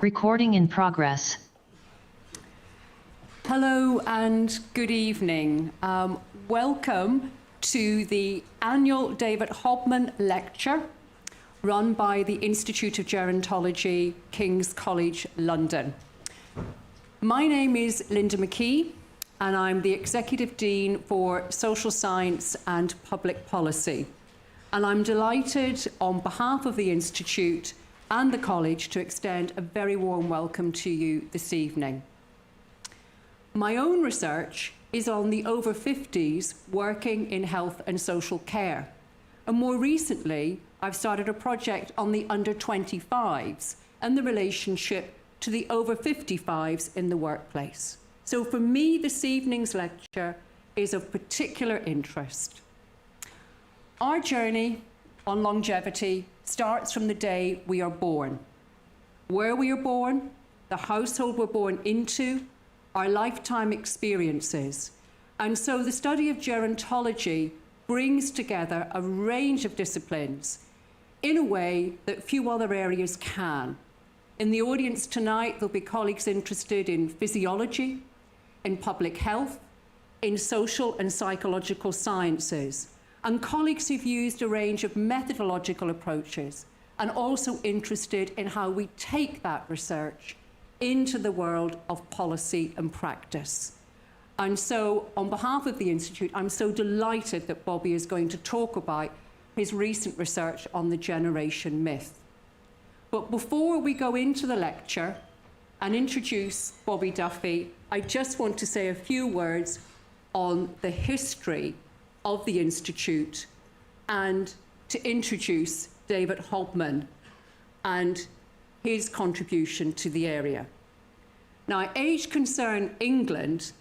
Recording in progress. Hello and good evening. Welcome to the annual David Hobman Lecture run by the Institute of Gerontology, King's College, London. My name is Linda McKee, and I'm the Executive Dean for Social Science and Public Policy. And I'm delighted on behalf of the Institute and the College to extend a very warm welcome to you this evening. My own research is on the over 50s working in health and social care. And more recently, I've started a project on the under 25s and the relationship to the over 55s in the workplace. So for me, this evening's lecture is of particular interest. Our journey on longevity starts from the day we are born. Where we are born, the household we're born into, our lifetime experiences. And so the study of gerontology brings together a range of disciplines in a way that few other areas can. In the audience tonight, there'll be colleagues interested in physiology, in public health, in social and psychological sciences, and colleagues who've used a range of methodological approaches and also interested in how we take that research into the world of policy and practice. And so, on behalf of the Institute, I'm so delighted that Bobby is going to talk about his recent research on the generation myth. But before we go into the lecture and introduce Bobby Duffy, I just want to say a few words on the history of the Institute and to introduce David Hobman and his contribution to the area. Now, Age Concern England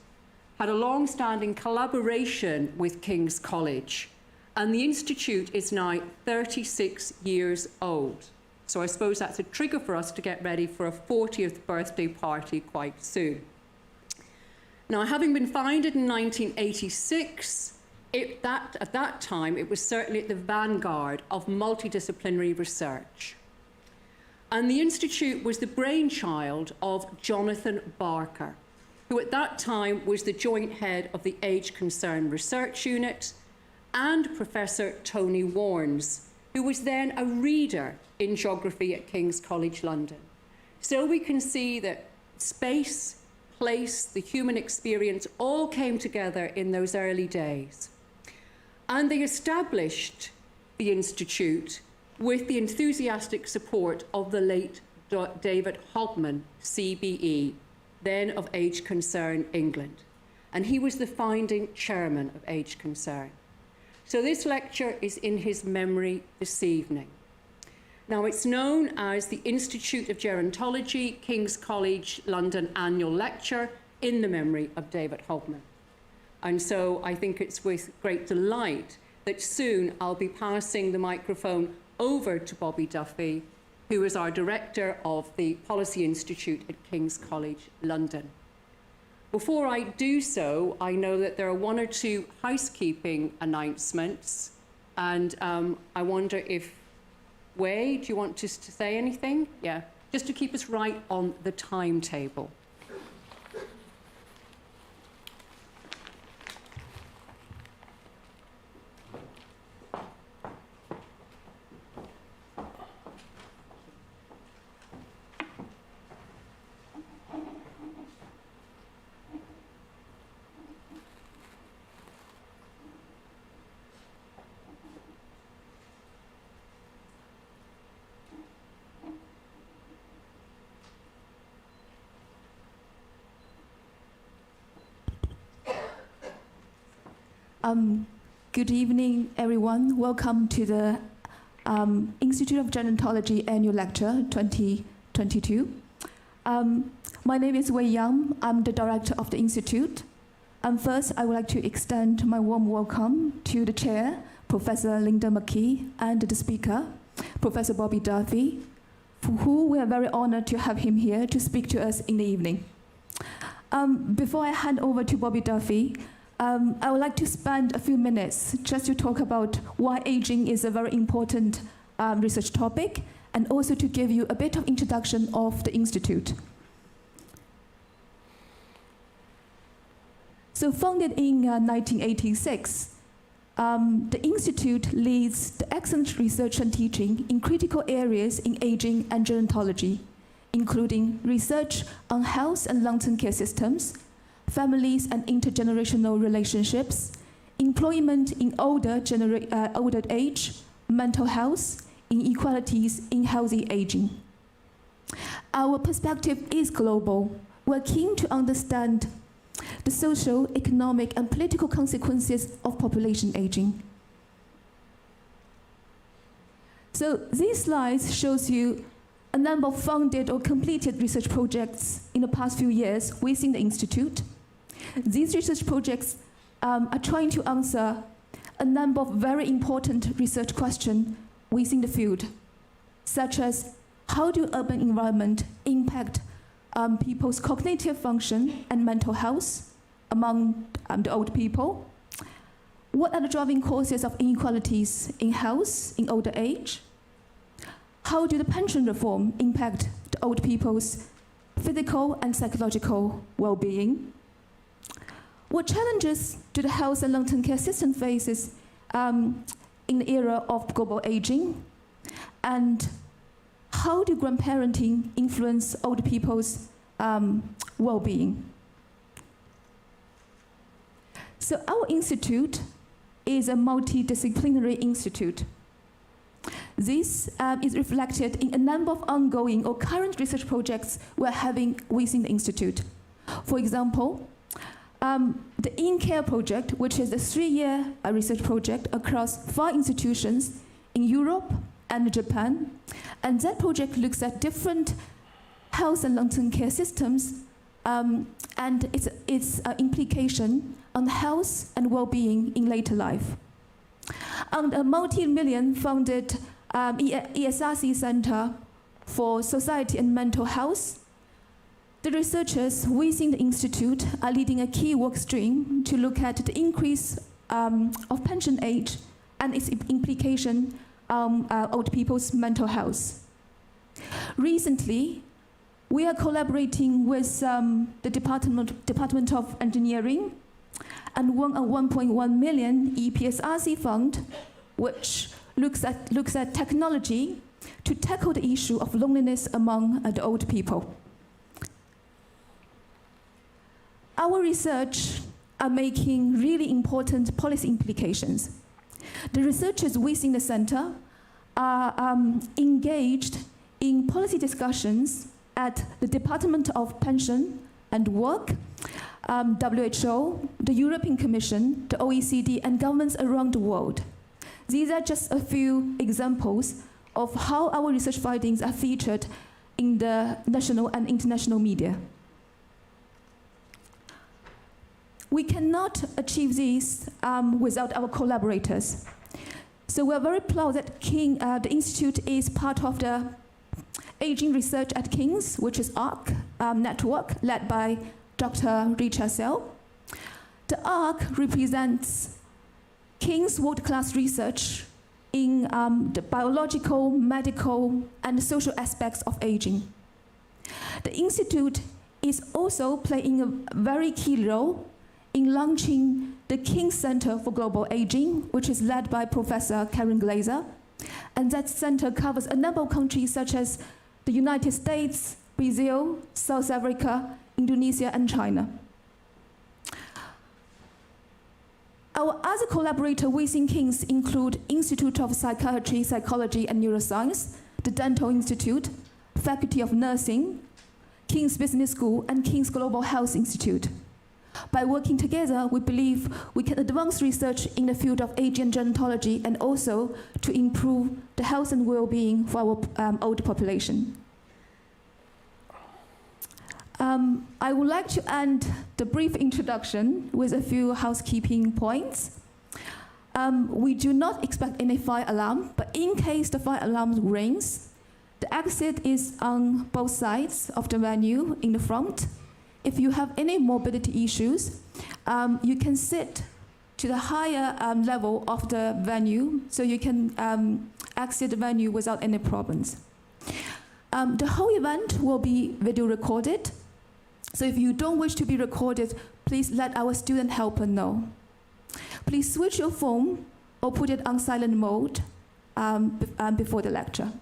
had a long-standing collaboration with King's College, and the Institute is now 36 years old. So I suppose that's a trigger for us to get ready for a 40th birthday party quite soon. Now, having been founded in 1986, at that time, it was certainly at the vanguard of multidisciplinary research. And the Institute was the brainchild of Jonathan Barker, who at that time was the joint head of the Age Concern Research Unit, and Professor Tony Warnes, who was then a reader in geography at King's College London. So we can see that space, place, the human experience all came together in those early days. And they established the Institute with the enthusiastic support of the late David Hobman, CBE, then of Age Concern England. And he was the founding chairman of Age Concern. So this lecture is in his memory this evening. Now, it's known as the Institute of Gerontology, King's College London Annual Lecture in the memory of David Hobman. And so I think it's with great delight that soon I'll be passing the microphone over to Bobby Duffy, who is our director of the Policy Institute at King's College London. Before I do so, I know that there are one or two housekeeping announcements, and I wonder if, Wei, do you want to say anything? Yeah, just to keep us right on the timetable. Good evening, everyone. Welcome to the Institute of Gerontology Annual Lecture 2022. My name is Wei Yang. I'm the director of the Institute. First, I would like to extend my warm welcome to the chair, Professor Linda McKee, and the speaker, Professor Bobby Duffy, who we are very honored to have him here to speak to us in the evening. Before I hand over to Bobby Duffy, I would like to spend a few minutes just to talk about why aging is a very important research topic and also to give you a bit of introduction of the Institute. So founded in 1986, the Institute leads the excellent research and teaching in critical areas in aging and gerontology, including research on health and long-term care systems, families and intergenerational relationships, employment in older age, mental health, inequalities in healthy aging. Our perspective is global. We're keen to understand the social, economic, and political consequences of population aging. So these slides shows you a number of funded or completed research projects in the past few years within the Institute. These research projects are trying to answer a number of very important research questions within the field, such as how do urban environment impact people's cognitive function and mental health among the old people? What are the driving causes of inequalities in health in older age? How do the pension reform impact the old people's physical and psychological well-being? What challenges do the health and long-term care system faces in the era of global aging? And how do grandparenting influence old people's well-being? So our institute is a multidisciplinary institute. This is reflected in a number of ongoing or current research projects we're having within the institute. For example, the In-Care project, which is a 3-year research project across 5 institutions in Europe and Japan. And that project looks at different health and long-term care systems and its implication on health and well-being in later life. And a multi-million funded ESRC Center for Society and Mental Health, the researchers within the Institute are leading a key work stream to look at the increase of pension age and its implication on old people's mental health. Recently, we are collaborating with the Department of Engineering and won a 1.1 million EPSRC fund, which looks at technology to tackle the issue of loneliness among the old people. Our research are making really important policy implications. The researchers within the center are engaged in policy discussions at the Department of Pension and Work, WHO, the European Commission, the OECD, and governments around the world. These are just a few examples of how our research findings are featured in the national and international media. We cannot achieve this without our collaborators. So we're very proud that the Institute is part of the Aging Research at King's, which is ARC network, led by Dr. Richard Sell. The ARC represents King's world-class research in the biological, medical, and social aspects of aging. The Institute is also playing a very key role in launching the King Center for Global Aging, which is led by Professor Karen Glaser. And that center covers a number of countries such as the United States, Brazil, South Africa, Indonesia, and China. Our other collaborators within King's include Institute of Psychiatry, Psychology, and Neuroscience, the Dental Institute, Faculty of Nursing, King's Business School, and King's Global Health Institute. By working together, we believe we can advance research in the field of aging and gerontology and also to improve the health and well-being for our older population. I would like to end the brief introduction with a few housekeeping points. We do not expect any fire alarm, but in case the fire alarm rings, the exit is on both sides of the venue in the front. If you have any mobility issues, you can sit to the higher level of the venue so you can exit the venue without any problems. The whole event will be video recorded. So if you don't wish to be recorded, please let our student helper know. Please switch your phone or put it on silent mode before the lecture.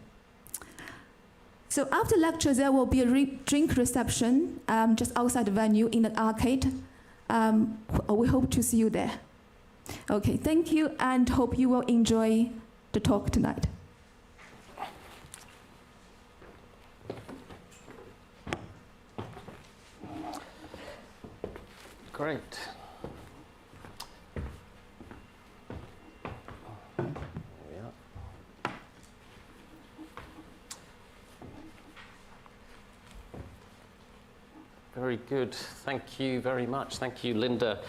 So after lecture, there will be a drink reception just outside the venue in an arcade. We hope to see you there. Okay, thank you, and hope you will enjoy the talk tonight. Great. Very good. Thank you very much. Thank you, Linda,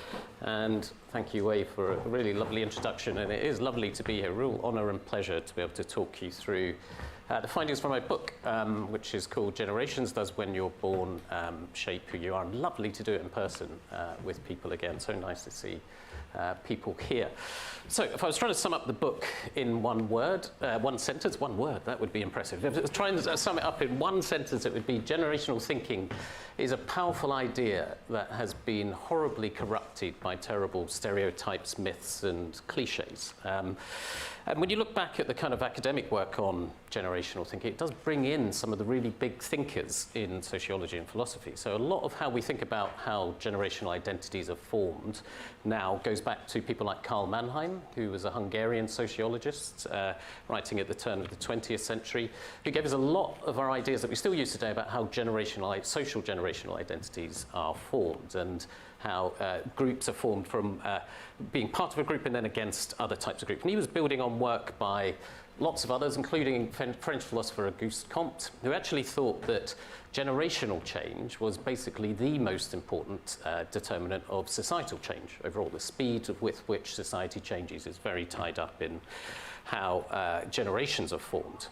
and thank you, Wei, for a really lovely introduction. And it is lovely to be here. Real honour and pleasure to be able to talk you through the findings from my book, which is called Generations: Does When You're Born Shape Who You Are? And lovely to do it in person with people again. So nice to see people here. So if I was trying to sum up the book in one word, one sentence, one word, that would be impressive. If I was trying to sum it up in one sentence, it would be generational thinking is a powerful idea that has been horribly corrupted by terrible stereotypes, myths, and cliches. And when you look back at the kind of academic work on generational thinking, it does bring in some of the really big thinkers in sociology and philosophy. So a lot of how we think about how generational identities are formed now goes back to people like Karl Mannheim, who was a Hungarian sociologist writing at the turn of the 20th century, who gave us a lot of our ideas that we still use today about how social generational identities are formed and how groups are formed from being part of a group and then against other types of groups. And he was building on work by lots of others, including French philosopher Auguste Comte, who actually thought that generational change was basically the most important determinant of societal change overall. The speed with which society changes is very tied up in how generations are formed.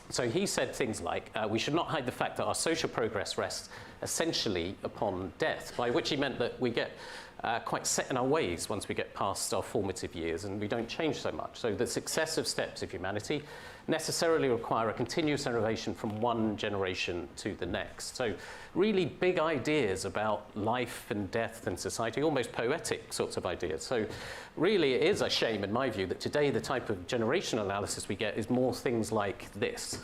So he said things like, we should not hide the fact that our social progress rests essentially upon death, by which he meant that we get quite set in our ways once we get past our formative years and we don't change so much. So the successive steps of humanity necessarily require a continuous innovation from one generation to the next. So really big ideas about life and death and society, almost poetic sorts of ideas. So really it is a shame, in my view, that today the type of generational analysis we get is more things like this.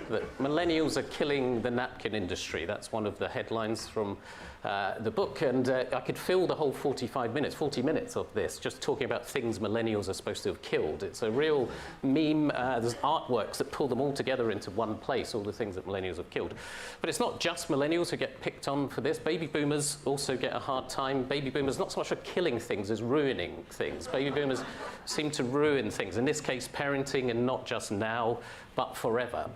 That millennials are killing the napkin industry. That's one of the headlines from the book, and I could fill the whole 40 minutes of this just talking about things millennials are supposed to have killed. It's a real meme. There's artworks that pull them all together into one place, all the things that millennials have killed. But it's not just millennials who get picked on for this. Baby boomers also get a hard time. Baby boomers not so much for killing things as ruining things. Baby boomers seem to ruin things. In this case, parenting, and not just now, but forever,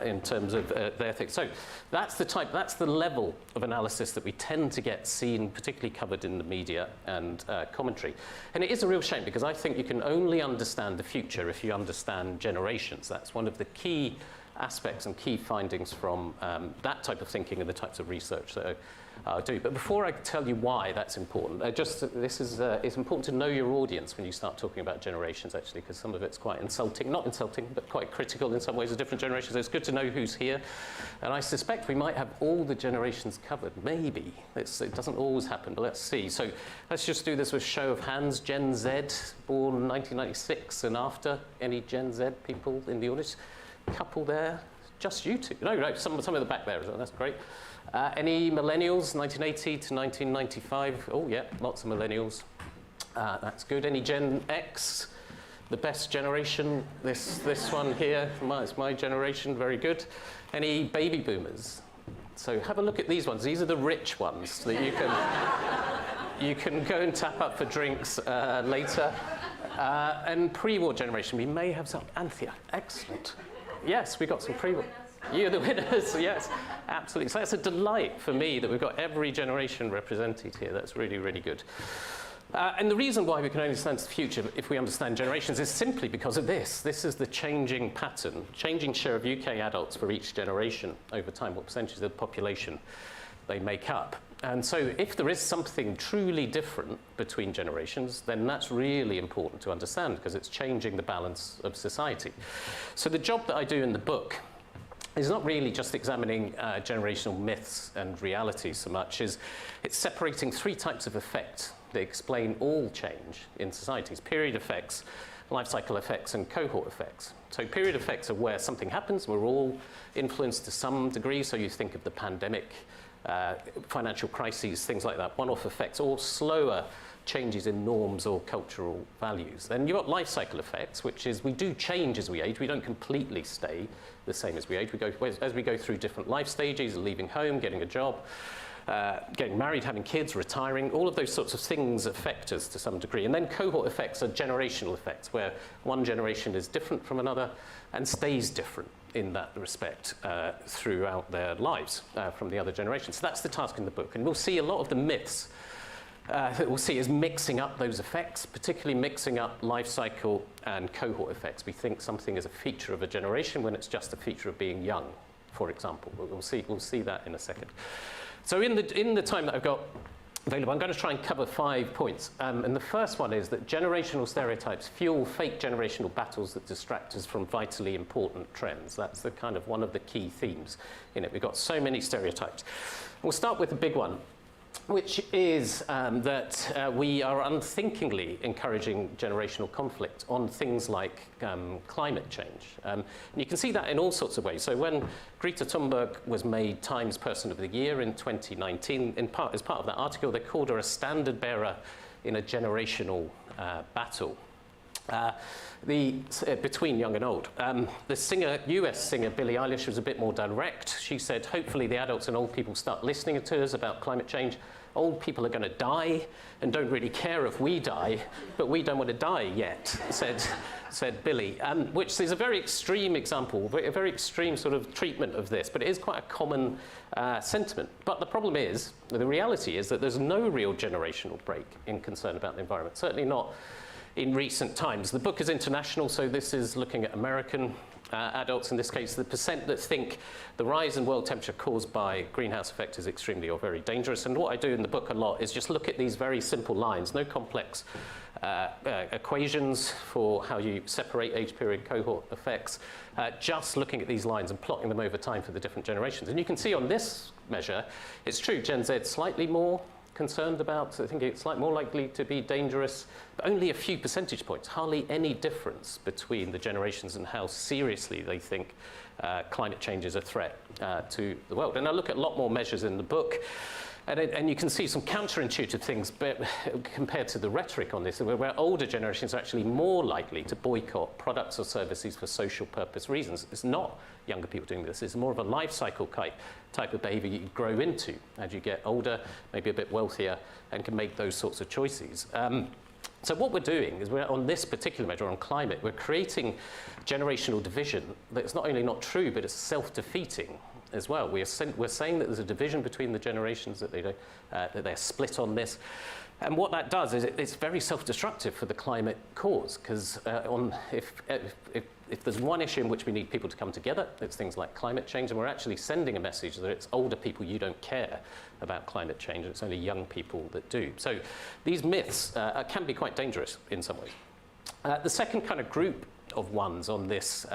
in terms of their things. So that's the level of analysis that we tend to get seen, particularly covered in the media and commentary. And it is a real shame, because I think you can only understand the future if you understand generations. That's one of the key aspects and key findings from that type of thinking and the types of research that I do. But before I tell you why that's important, it's important to know your audience when you start talking about generations, actually, because some of it's quite insulting, not insulting, but quite critical in some ways of different generations. So it's good to know who's here. And I suspect we might have all the generations covered, maybe. It doesn't always happen, but let's see. So let's just do this with show of hands. Gen Z, born 1996 and after. Any Gen Z people in the audience? Couple there. Just you two. No, some at the back there as well. That's great. Any millennials, 1980 to 1995? Oh, yeah, lots of millennials. That's good. Any Gen X? The best generation? This one here, it's my generation. Very good. Any baby boomers? So have a look at these ones. These are the rich ones that you can go and tap up for drinks later. And pre-war generation, we may have some. Anthea, excellent. Yes, we got some pre-war. You're the winners, yes, absolutely. So that's a delight for me that we've got every generation represented here. That's really, really good. And the reason why we can only understand the future if we understand generations is simply because of this. This is the changing pattern, changing share of UK adults for each generation over time, what percentage of the population they make up. And so if there is something truly different between generations, then that's really important to understand, because it's changing the balance of society. So the job that I do in the book is not really just examining generational myths and realities so much, it's separating three types of effects that explain all change in societies: period effects, life cycle effects, and cohort effects. So period effects are where something happens, we're all influenced to some degree, so you think of the pandemic, financial crises, things like that, one-off effects, or slower changes in norms or cultural values. Then you've got life cycle effects, which is we do change as we age. We don't completely stay the same as we age. As we go through different life stages, leaving home, getting a job, getting married, having kids, retiring, all of those sorts of things affect us to some degree. And then cohort effects are generational effects, where one generation is different from another and stays different in that respect throughout their lives from the other generations. So that's the task in the book. And we'll see a lot of the myths that we'll see is mixing up those effects, particularly mixing up life cycle and cohort effects. We think something is a feature of a generation when it's just a feature of being young, for example. We'll see that in a second. So in the time that I've got available, I'm going to try and cover 5 points. And the first one is that generational stereotypes fuel fake generational battles that distract us from vitally important trends. That's the kind of one of the key themes in it. We've got so many stereotypes. We'll start with the big one, which is that we are unthinkingly encouraging generational conflict on things like climate change. And you can see that in all sorts of ways. So when Greta Thunberg was made Times Person of the Year in 2019, as part of that article, they called her a standard bearer in a generational battle. Between young and old. The US singer Billie Eilish was a bit more direct. She said, hopefully the adults and old people start listening to us about climate change. Old people are going to die and don't really care if we die, but we don't want to die yet, said Billie, which is a very extreme example, a very extreme sort of treatment of this, but it is quite a common sentiment. But the problem is, the reality is that there's no real generational break in concern about the environment, certainly not in recent times. The book is international, so this is looking at American adults, in this case, the percent that think the rise in world temperature caused by greenhouse effect is extremely or very dangerous. And what I do in the book a lot is just look at these very simple lines, no complex equations for how you separate age period cohort effects, just looking at these lines and plotting them over time for the different generations. And you can see on this measure, it's true, Gen Z slightly more concerned about, I think it's slightly more likely to be dangerous, but only a few percentage points, hardly any difference between the generations and how seriously they think climate change is a threat to the world. And I look at a lot more measures in the book, and you can see some counterintuitive things compared to the rhetoric on this, where older generations are actually more likely to boycott products or services for social purpose reasons. It's not younger people doing this. It's more of a life cycle type of behavior you grow into as you get older, maybe a bit wealthier, and can make those sorts of choices. So what we're doing is on this particular measure on climate, we're creating generational division that's not only not true, but it's self-defeating as well. We're saying that there's a division between the generations, that they're split on this. And what that does is it's very self-destructive for the climate cause, because if there's one issue in which we need people to come together, it's things like climate change, and we're actually sending a message that it's older people, you don't care about climate change, it's only young people that do. So these myths can be quite dangerous in some ways. The second kind of group of ones on this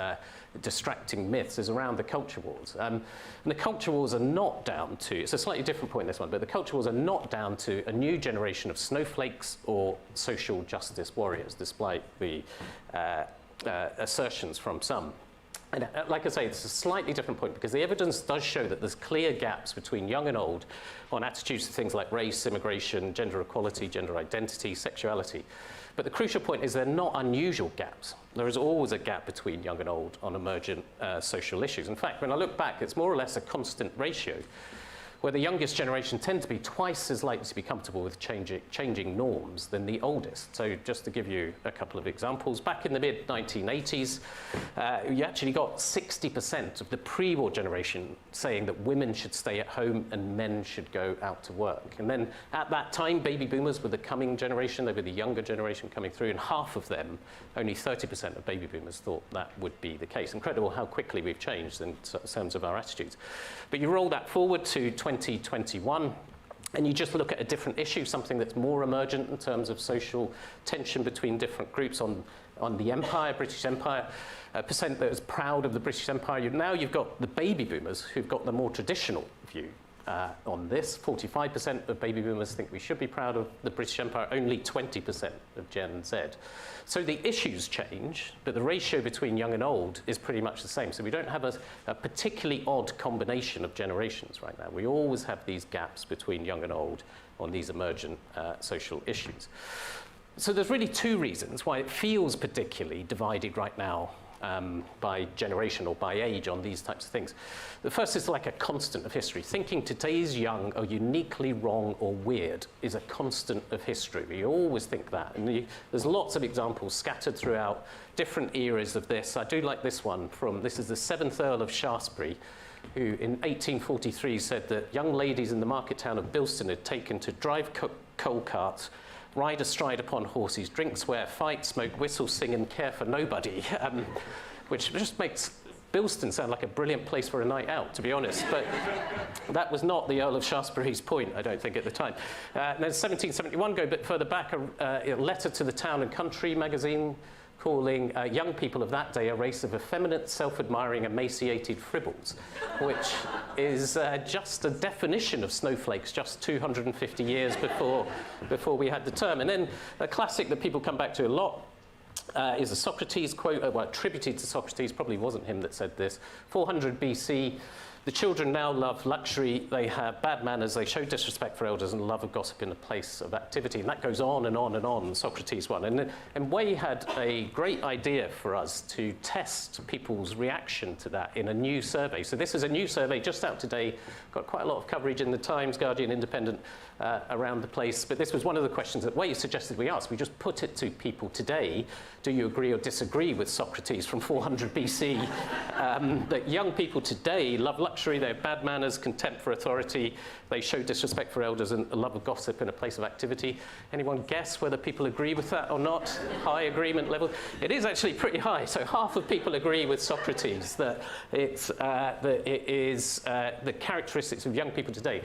distracting myths is around the culture wars. And the culture wars are not down to, it's a slightly different point in this one, but the culture wars are not down to a new generation of snowflakes or social justice warriors, despite the assertions from some. And like I say, it's a slightly different point because the evidence does show that there's clear gaps between young and old on attitudes to things like race, immigration, gender equality, gender identity, sexuality. But the crucial point is they're not unusual gaps. There is always a gap between young and old on emergent social issues. In fact, when I look back, it's more or less a constant ratio, where the youngest generation tend to be twice as likely to be comfortable with changing norms than the oldest. So just to give you a couple of examples, back in the mid-1980s, you actually got 60% of the pre-war generation saying that women should stay at home and men should go out to work. And then at that time, baby boomers were the coming generation, they were the younger generation coming through, and half of them, only 30% of baby boomers thought that would be the case. Incredible how quickly we've changed in terms of our attitudes. But you roll that forward to 2021, and you just look at a different issue, something that's more emergent in terms of social tension between different groups on on the empire, British Empire, percent that was proud of the British Empire. Now you've got the baby boomers who've got the more traditional view on this. 45% of baby boomers think we should be proud of the British Empire, only 20% of Gen Z. So the issues change, but the ratio between young and old is pretty much the same. So we don't have a particularly odd combination of generations right now. We always have these gaps between young and old on these emergent social issues. So there's really two reasons why it feels particularly divided right now by generation or by age on these types of things. The first is like a constant of history. Thinking today's young are uniquely wrong or weird is a constant of history. We always think that. And there's lots of examples scattered throughout different eras of this. I do like this one this is the 7th Earl of Shaftesbury, who in 1843 said that young ladies in the market town of Bilston had taken to drive coal carts, ride astride upon horses, drink, swear, fight, smoke, whistle, sing, and care for nobody, which just makes Bilston sound like a brilliant place for a night out, to be honest. But that was not the Earl of Shaftesbury's point, I don't think, at the time. Then 1771, go a bit further back, a letter to the Town and Country magazine calling young people of that day a race of effeminate, self-admiring, emaciated fribbles, which is just a definition of snowflakes just 250 years before we had the term. And then a classic that people come back to a lot is a Socrates quote, well, attributed to Socrates, probably wasn't him that said this, 400 BC, the children now love luxury, they have bad manners, they show disrespect for elders and love of gossip in a place of activity. And that goes on and on and on, Socrates one. And Way had a great idea for us to test people's reaction to that in a new survey. So this is a new survey just out today, got quite a lot of coverage in the Times, Guardian, Independent, around the place. But this was one of the questions that Way suggested we ask. We just put it to people today. Do you agree or disagree with Socrates from 400 BC? That young people today love luxury, they have bad manners, contempt for authority, they show disrespect for elders and a love of gossip in a place of activity. Anyone guess whether people agree with that or not? High agreement level? It is actually pretty high. So half of people agree with Socrates that it is the characteristics of young people today.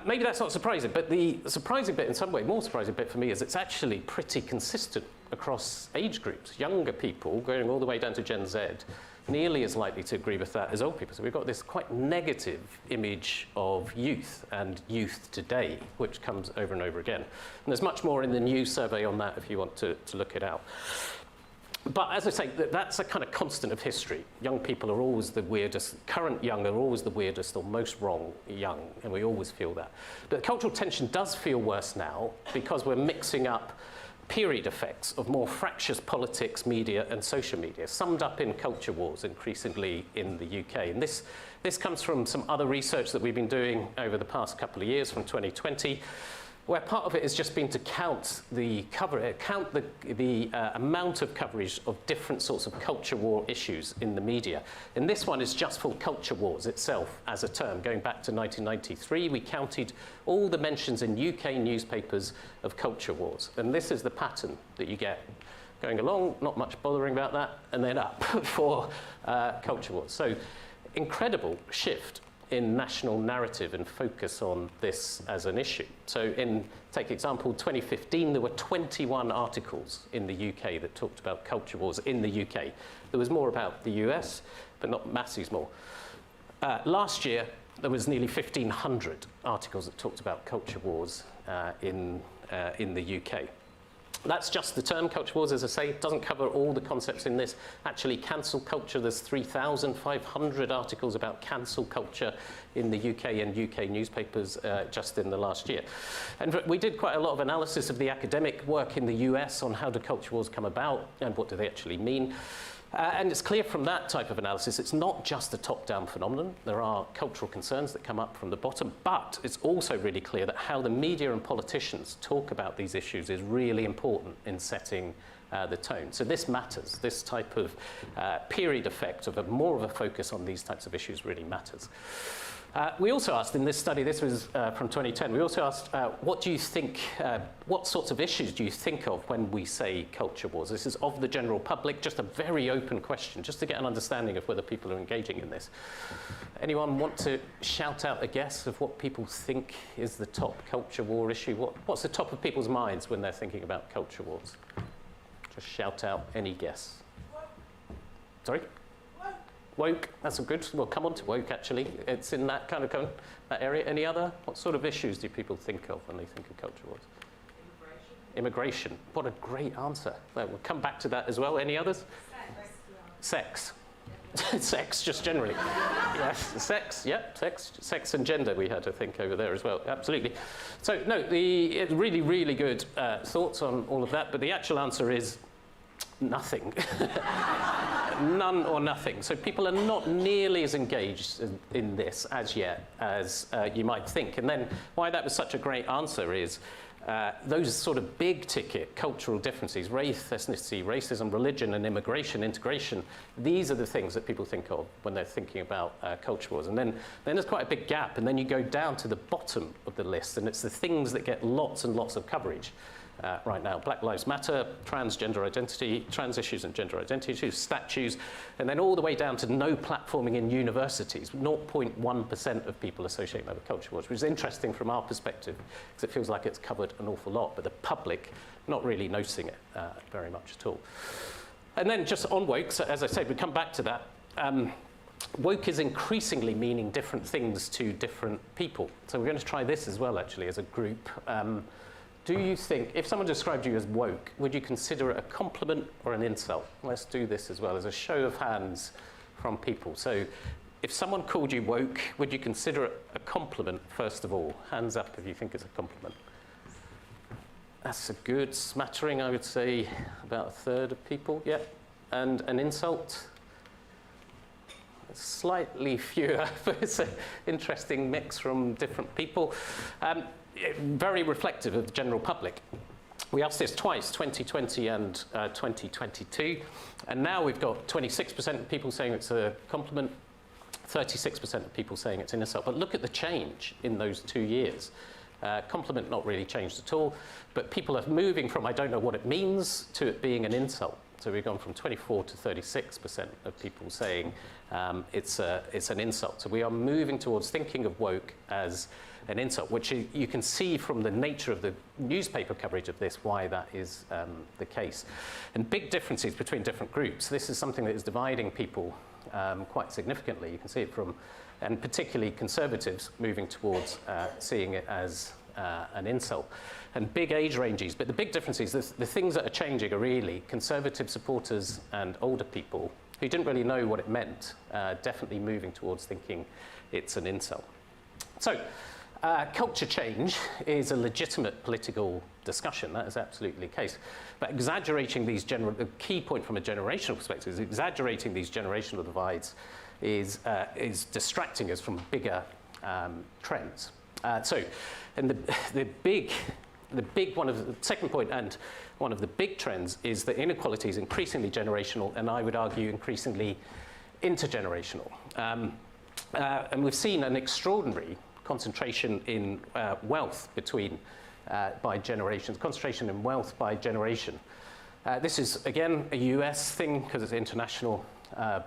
Maybe that's not surprising, but the surprising bit, in some way, more surprising bit for me, is it's actually pretty consistent across age groups. Younger people, going all the way down to Gen Z, nearly as likely to agree with that as old people. So we've got this quite negative image of youth and youth today, which comes over and over again. And there's much more in the new survey on that if you want to look it out. But as I say, that's a kind of constant of history. Young people are always the weirdest, current young are always the weirdest or most wrong young, and we always feel that. But cultural tension does feel worse now because we're mixing up period effects of more fractious politics, media, and social media, summed up in culture wars increasingly in the UK. And this comes from some other research that we've been doing over the past couple of years from 2020, where part of it has just been to count the amount of coverage of different sorts of culture war issues in the media. And this one is just for culture wars itself as a term. Going back to 1993, we counted all the mentions in UK newspapers of culture wars. And this is the pattern that you get going along, not much bothering about that, and then up for culture wars. So incredible shift in national narrative and focus on this as an issue. So take example, 2015, there were 21 articles in the UK that talked about culture wars in the UK. There was more about the US, but not masses more. Last year, there was nearly 1,500 articles that talked about culture wars in the UK. That's just the term culture wars, as I say. It doesn't cover all the concepts in this. Actually, cancel culture, there's 3,500 articles about cancel culture in the UK and UK newspapers just in the last year. And we did quite a lot of analysis of the academic work in the US on how do culture wars come about and what do they actually mean. And it's clear from that type of analysis, it's not just a top-down phenomenon. There are cultural concerns that come up from the bottom, but it's also really clear that how the media and politicians talk about these issues is really important in setting the tone. So this matters. This type of period effect of more of a focus on these types of issues really matters. We also asked in this study, this was from 2010, we also asked what do you think, what sorts of issues do you think of when we say culture wars? This is of the general public, just a very open question, just to get an understanding of whether people are engaging in this. Anyone want to shout out a guess of what people think is the top culture war issue? What's the top of people's minds when they're thinking about culture wars? Just shout out any guess. Sorry? Woke, that's a good, we'll come on to woke actually. It's in that kind of that area. Any other? What sort of issues do people think of when they think of culture wars? Immigration. What a great answer. Well, we'll come back to that as well. Any others? Sex. Sex, just generally. Yes, sex, yep, sex and gender we had to think over there as well, absolutely. So, no, really, really good thoughts on all of that, but the actual answer is nothing. None or nothing. So people are not nearly as engaged in this as yet as you might think. And then why that was such a great answer is those sort of big ticket cultural differences, race, ethnicity, racism, religion and immigration, integration, these are the things that people think of when they're thinking about culture wars. And then there's quite a big gap, and then you go down to the bottom of the list, and it's the things that get lots and lots of coverage right now. Black Lives Matter, transgender identity, trans issues and gender identity issues, statues, and then all the way down to no platforming in universities. 0.1% of people associating that with culture wars, which is interesting from our perspective, because it feels like it's covered an awful lot, but the public not really noticing it very much at all. And then just on woke, so as I said, we come back to that. Woke is increasingly meaning different things to different people. So we're going to try this as well, actually, as a group. Do you think, if someone described you as woke, would you consider it a compliment or an insult? Let's do this as well, as a show of hands from people. So if someone called you woke, would you consider it a compliment, first of all? Hands up if you think it's a compliment. That's a good smattering, I would say, about a third of people, yeah. And an insult? Slightly fewer, but it's an interesting mix from different people. Very reflective of the general public. We asked this twice, 2020 and 2022, and now we've got 26% of people saying it's a compliment, 36% of people saying it's an insult. But look at the change in those 2 years. Compliment not really changed at all, but people are moving from I don't know what it means to it being an insult. So we've gone from 24 to 36% of people saying it's an insult. So we are moving towards thinking of woke as an insult, which you can see from the nature of the newspaper coverage of this why that is the case. And big differences between different groups. This is something that is dividing people quite significantly. You can see it from, and particularly conservatives moving towards seeing it as an insult. And big age ranges, but the big difference is the things that are changing are really conservative supporters and older people who didn't really know what it meant, definitely moving towards thinking it's an insult. So, culture change is a legitimate political discussion, that is absolutely the case. But exaggerating these the key point from a generational perspective is exaggerating these generational divides is distracting us from bigger trends. And the big one of the second point and one of the big trends is that inequality is increasingly generational, and I would argue increasingly intergenerational. And we've seen an extraordinary concentration in wealth by generations, concentration in wealth by generation. This is, again, a US thing because it's an international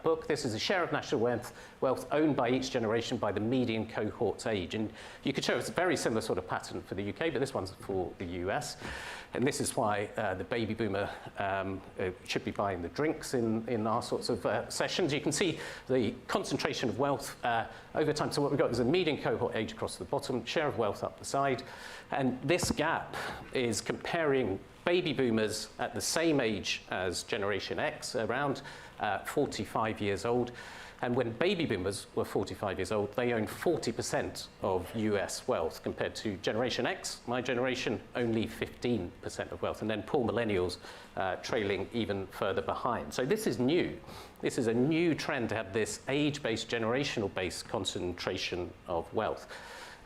book. This is a share of national wealth owned by each generation by the median cohort's age. And you could show it's a very similar sort of pattern for the UK, but this one's for the US. And this is why the baby boomer should be buying the drinks in our sorts of sessions. You can see the concentration of wealth over time. So what we've got is a median cohort age across the bottom, share of wealth up the side. And this gap is comparing baby boomers at the same age as Generation X, around 45 years old. And when baby boomers were 45 years old, they owned 40% of US wealth compared to Generation X, my generation, only 15% of wealth. And then poor millennials trailing even further behind. So this is new. This is a new trend to have this age-based, generational-based concentration of wealth.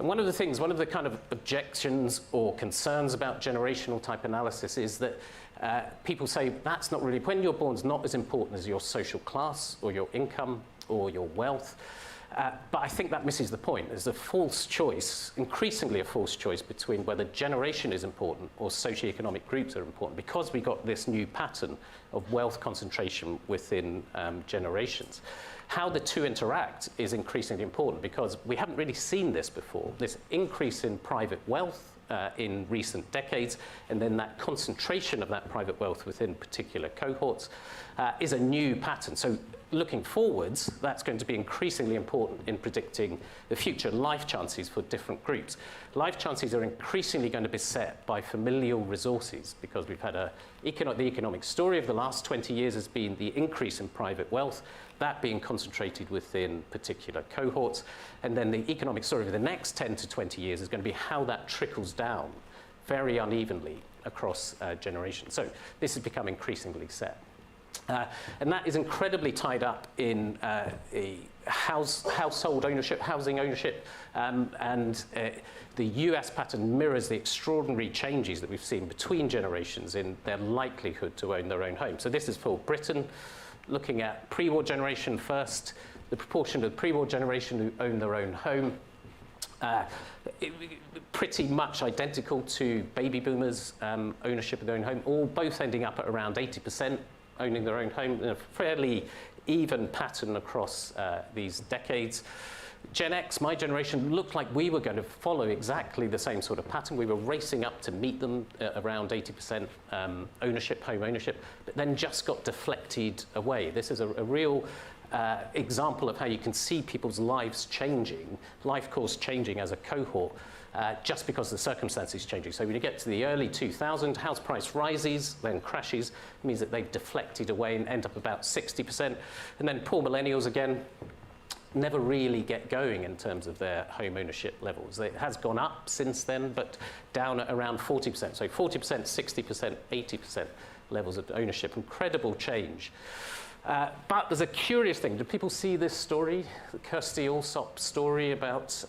And one of the kind of objections or concerns about generational type analysis is that people say that's not really, when you're born, is not as important as your social class or your income or your wealth. But I think that misses the point. There's a false choice, increasingly a false choice, between whether generation is important or socioeconomic groups are important, because we got this new pattern of wealth concentration within generations. How the two interact is increasingly important because we haven't really seen this before. This increase in private wealth in recent decades, and then that concentration of that private wealth within particular cohorts is a new pattern. So looking forwards, that's going to be increasingly important in predicting the future life chances for different groups. Life chances are increasingly going to be set by familial resources, because we've had the economic story of the last 20 years has been the increase in private wealth, that being concentrated within particular cohorts. And then the economic story of the next 10 to 20 years is going to be how that trickles down very unevenly across generations. So this has become increasingly set. And that is incredibly tied up in household ownership, housing ownership, and the US pattern mirrors the extraordinary changes that we've seen between generations in their likelihood to own their own home. So this is for Britain, looking at pre-war generation first, the proportion of the pre-war generation who own their own home, pretty much identical to baby boomers' ownership of their own home, both ending up at around 80%. Owning their own home in a fairly even pattern across these decades. Gen X, my generation, looked like we were going to follow exactly the same sort of pattern. We were racing up to meet them around 80% ownership, home ownership, but then just got deflected away. This is a real example of how you can see people's lives changing, life course changing as a cohort, just because the circumstances changing. So when you get to the early 2000s, house price rises, then crashes. It means that they've deflected away and end up about 60%. And then poor millennials again, never really get going in terms of their home ownership levels. It has gone up since then, but down at around 40%. So 40%, 60%, 80% levels of ownership. Incredible change. But there's a curious thing. Do people see this story, the Kirsty Allsop story about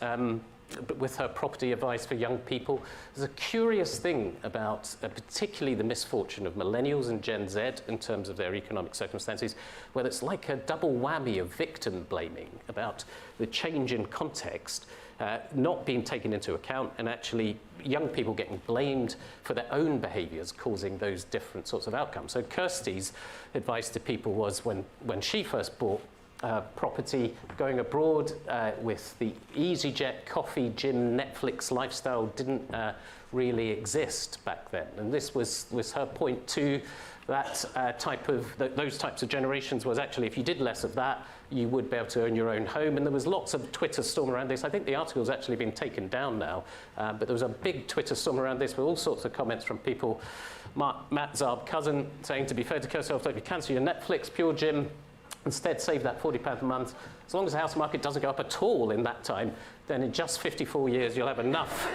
with her property advice for young people? There's a curious thing about particularly the misfortune of millennials and Gen Z in terms of their economic circumstances, where it's like a double whammy of victim blaming about the change in context not being taken into account, and actually young people getting blamed for their own behaviours causing those different sorts of outcomes. So Kirsty's advice to people was when she first bought property, going abroad with the EasyJet, coffee, gym, Netflix lifestyle didn't really exist back then. And this was her point to that those types of generations was actually if you did less of that, you would be able to own your own home. And there was lots of Twitter storm around this. I think the article's actually been taken down now, but there was a big Twitter storm around this with all sorts of comments from people. Matt Zarb cousin saying, to be fair to Kirsty, if you cancel your Netflix, Pure Gym, instead save that £40 a month. As long as the house market doesn't go up at all in that time, then in just 54 years you'll have enough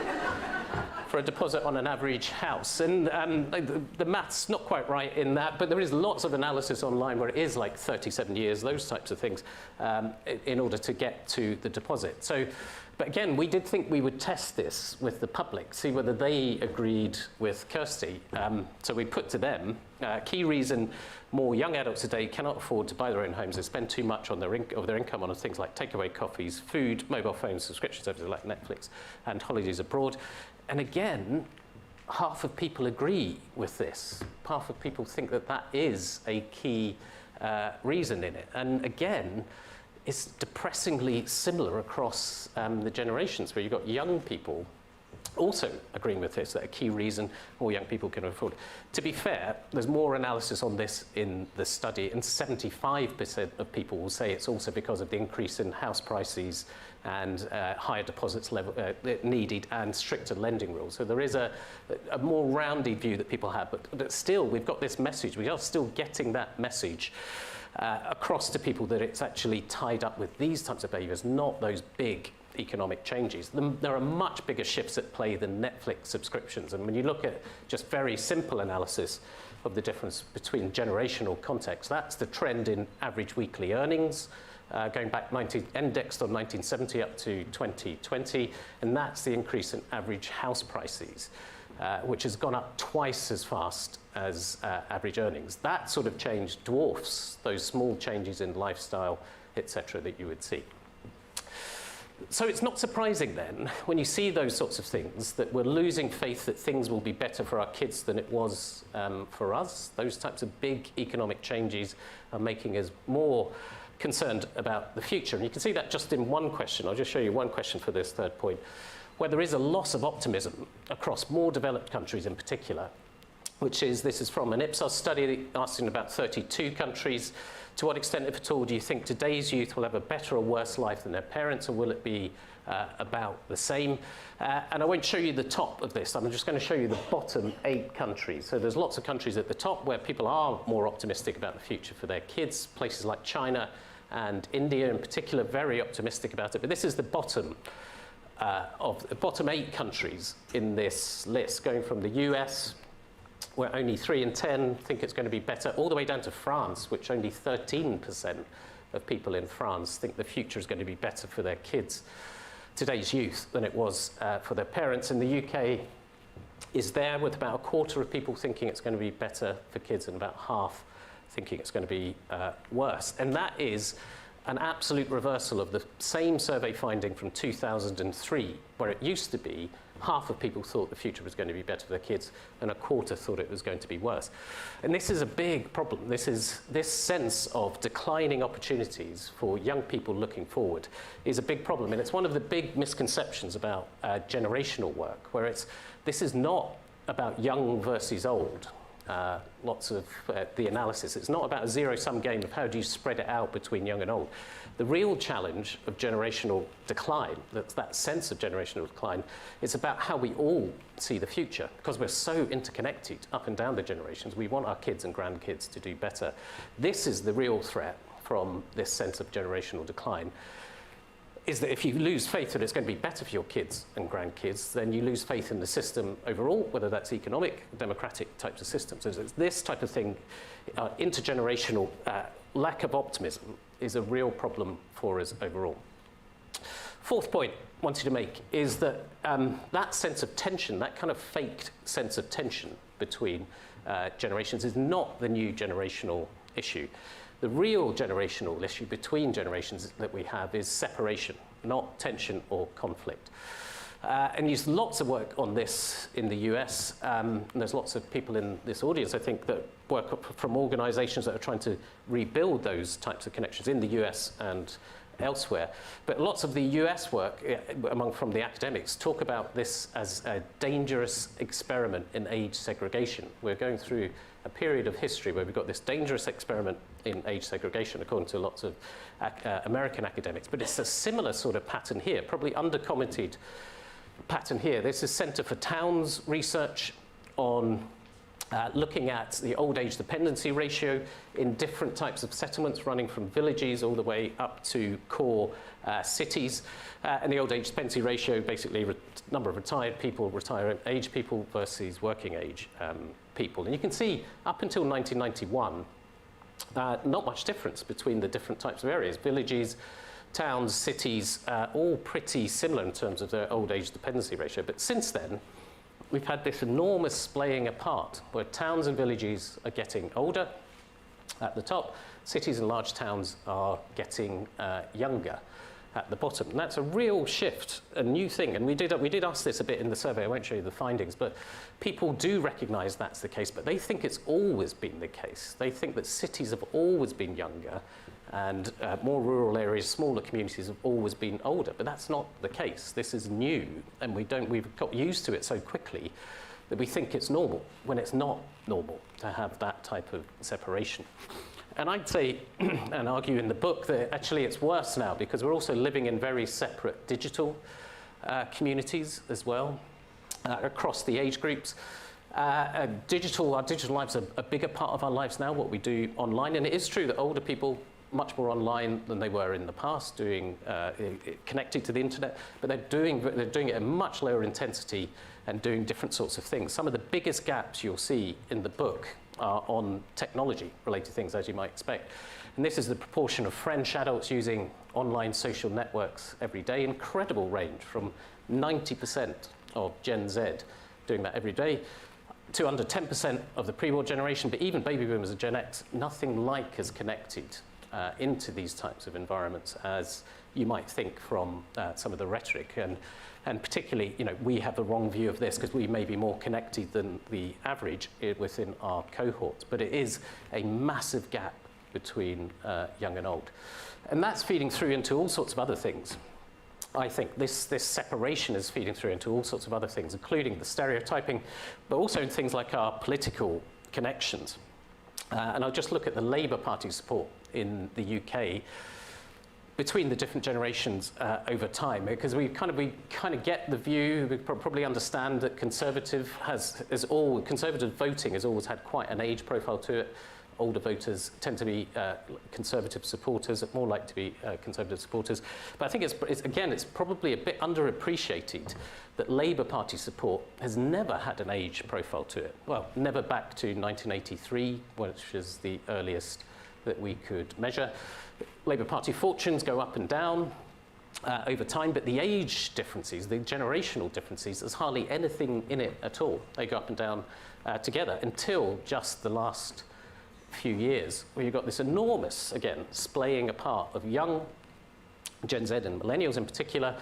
for a deposit on an average house. And the math's not quite right in that, but there is lots of analysis online where it is like 37 years, those types of things, in order to get to the deposit. So, but again, we did think we would test this with the public, see whether they agreed with Kirsty. So we put to them, key reason more young adults today cannot afford to buy their own homes. They spend too much on their income on things like takeaway coffees, food, mobile phones, subscription services like Netflix, and holidays abroad. And again, half of people agree with this. Half of people think that that is a key reason in it. And again, it's depressingly similar across the generations, where you've got young people also agreeing with this, that a key reason more young people can afford. To be fair, there's more analysis on this in the study, and 75% of people will say it's also because of the increase in house prices and higher deposits level needed and stricter lending rules. So there is a more rounded view that people have, but still we've got this message. We are still getting that message across to people that it's actually tied up with these types of behaviours, not those big economic changes. There are much bigger shifts at play than Netflix subscriptions. And when you look at just very simple analysis of the difference between generational context, that's the trend in average weekly earnings, going back indexed on 1970 up to 2020, and that's the increase in average house prices, which has gone up twice as fast as average earnings. That sort of change dwarfs those small changes in lifestyle, etc., that you would see. So it's not surprising then, when you see those sorts of things, that we're losing faith that things will be better for our kids than it was for us. Those types of big economic changes are making us more concerned about the future. And you can see that just in one question. I'll just show you one question for this third point. where there is a loss of optimism across more developed countries in particular, this is from an Ipsos study asking about 32 countries. To what extent, if at all, do you think today's youth will have a better or worse life than their parents, or will it be about the same? And I won't show you the top of this. I'm just going to show you the bottom 8 countries. So there's lots of countries at the top where people are more optimistic about the future for their kids, places like China and India in particular, very optimistic about it. But this is the bottom of the bottom 8 countries in this list, going from the US, where only 3 in 10 think it's going to be better, all the way down to France, which only 13% of people in France think the future is going to be better for their kids, today's youth, than it was for their parents. And the UK is there with about a quarter of people thinking it's going to be better for kids and about half thinking it's going to be worse. And that is an absolute reversal of the same survey finding from 2003, where it used to be half of people thought the future was going to be better for their kids and a quarter thought it was going to be worse. And this is a big problem. This sense of declining opportunities for young people looking forward is a big problem. And it's one of the big misconceptions about generational work, where this is not about young versus old. Lots of the analysis. It's not about a zero-sum game of how do you spread it out between young and old. The real challenge of generational decline, that sense of generational decline, is about how we all see the future. Because we're so interconnected up and down the generations, we want our kids and grandkids to do better. This is the real threat from this sense of generational decline, is that if you lose faith that it's going to be better for your kids and grandkids, then you lose faith in the system overall, whether that's economic, democratic types of systems. So it's this type of thing, intergenerational lack of optimism is a real problem for us overall. Fourth point I wanted to make is that that sense of tension, that kind of faked sense of tension between generations is not the new generational issue. The real generational issue between generations that we have is separation, not tension or conflict. And there's lots of work on this in the US, and there's lots of people in this audience, I think, that work from organizations that are trying to rebuild those types of connections in the US and elsewhere. But lots of the US work from the academics talk about this as a dangerous experiment in age segregation. We're going through a period of history where we've got this dangerous experiment in age segregation, according to lots of American academics. But it's a similar sort of pattern here, probably undercommented pattern here. This is Center for Towns research on looking at the old age dependency ratio in different types of settlements, running from villages all the way up to core cities. And the old age dependency ratio, basically number of retired people, retirement age people versus working age people. And you can see up until 1991, not much difference between the different types of areas. Villages, towns, cities, all pretty similar in terms of their old age dependency ratio. But since then, we've had this enormous splaying apart where towns and villages are getting older at the top, cities and large towns are getting younger at the bottom. And that's a real shift, a new thing. And we did ask this a bit in the survey. I won't show you the findings, but people do recognize that's the case, but they think it's always been the case. They think that cities have always been younger and more rural areas, smaller communities have always been older, but that's not the case. This is new, and we've got used to it so quickly that we think it's normal, when it's not normal to have that type of separation. And I'd say, and argue in the book, that actually it's worse now because we're also living in very separate digital communities as well, across the age groups. Our digital lives are a bigger part of our lives now, what we do online. And it is true that older people much more online than they were in the past, connected to the internet, but they're doing it at a much lower intensity and doing different sorts of things. Some of the biggest gaps you'll see in the book are on technology-related things, as you might expect. And this is the proportion of French adults using online social networks every day. Incredible range, from 90% of Gen Z doing that every day to under 10% of the pre-war generation, but even baby boomers and Gen X, nothing like as connected into these types of environments as you might think from some of the rhetoric. And particularly, we have the wrong view of this because we may be more connected than the average within our cohorts. But it is a massive gap between young and old. And that's feeding through into all sorts of other things. I think this separation is feeding through into all sorts of other things, including the stereotyping, but also in things like our political connections. And I'll just look at the Labour Party support in the UK between the different generations over time, because we kind of get the view, we probably understand that conservative voting has always had quite an age profile to it. Older voters tend to be conservative supporters, more likely to be conservative supporters. But I think it's probably a bit underappreciated that Labour Party support has never had an age profile to it. Well, never back to 1983, which is the earliest that we could measure. Labour Party fortunes go up and down over time, but the age differences, the generational differences, there's hardly anything in it at all. They go up and down together until just the last few years, where you've got this enormous, again, splaying apart of young Gen Z and millennials in particular,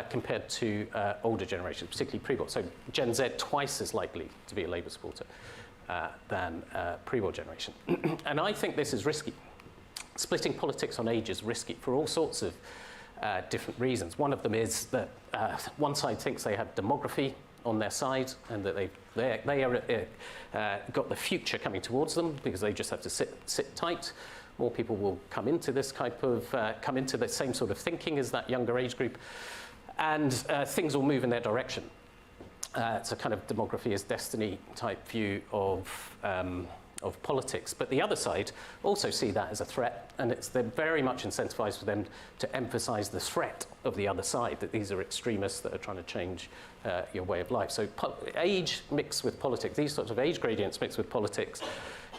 compared to older generations, particularly pre-war. So Gen Z twice as likely to be a Labour supporter than pre-war generation. And I think this is risky. Splitting politics on age is risky for all sorts of different reasons. One of them is that one side thinks they have demography on their side and that they are got the future coming towards them because they just have to sit tight. More people will come into this type of, come into the same sort of thinking as that younger age group, and things will move in their direction. It's a kind of demography is destiny type view of politics. But the other side also see that as a threat, and they're very much incentivized for them to emphasize the threat of the other side, that these are extremists that are trying to change your way of life. So age mixed with politics, these sorts of age gradients mixed with politics,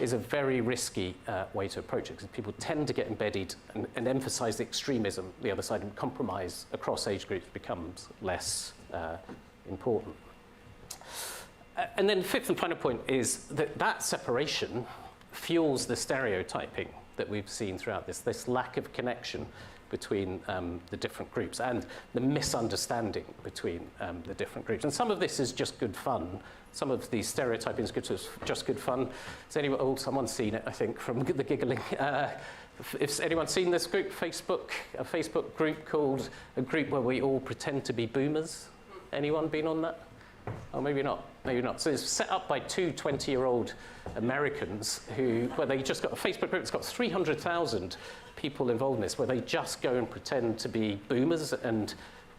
is a very risky way to approach it, because people tend to get embedded and emphasize the extremism, the other side, and compromise across age groups becomes less important. And then the fifth and final point is that separation fuels the stereotyping that we've seen throughout this lack of connection between the different groups and the misunderstanding between the different groups. And some of this is just good fun. Some of the stereotyping is just good fun. Has someone's seen it, I think, from the giggling. If anyone's seen this group, a Facebook group called A Group Where We All Pretend to Be Boomers? Anyone been on that? Oh, maybe not. Maybe not. So it's set up by two 20-year-old Americans where they just got a Facebook group. It's got 300,000 people involved in this, where they just go and pretend to be boomers and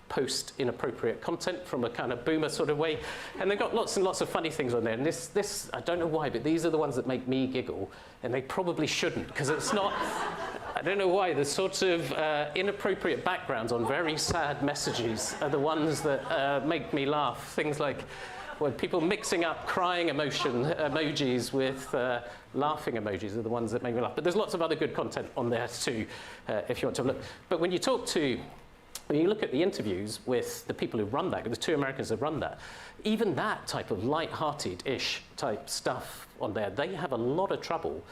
post inappropriate content from a kind of boomer sort of way. And they've got lots and lots of funny things on there. And this, I don't know why, but these are the ones that make me giggle. And they probably shouldn't, because it's not... I don't know why, the sort of inappropriate backgrounds on very sad messages are the ones that make me laugh. Things like people mixing up crying emojis with laughing emojis are the ones that make me laugh. But there's lots of other good content on there too, if you want to look. But when you look at the interviews with the people who run that, the two Americans that run that, even that type of light-hearted-ish type stuff on there, they have a lot of trouble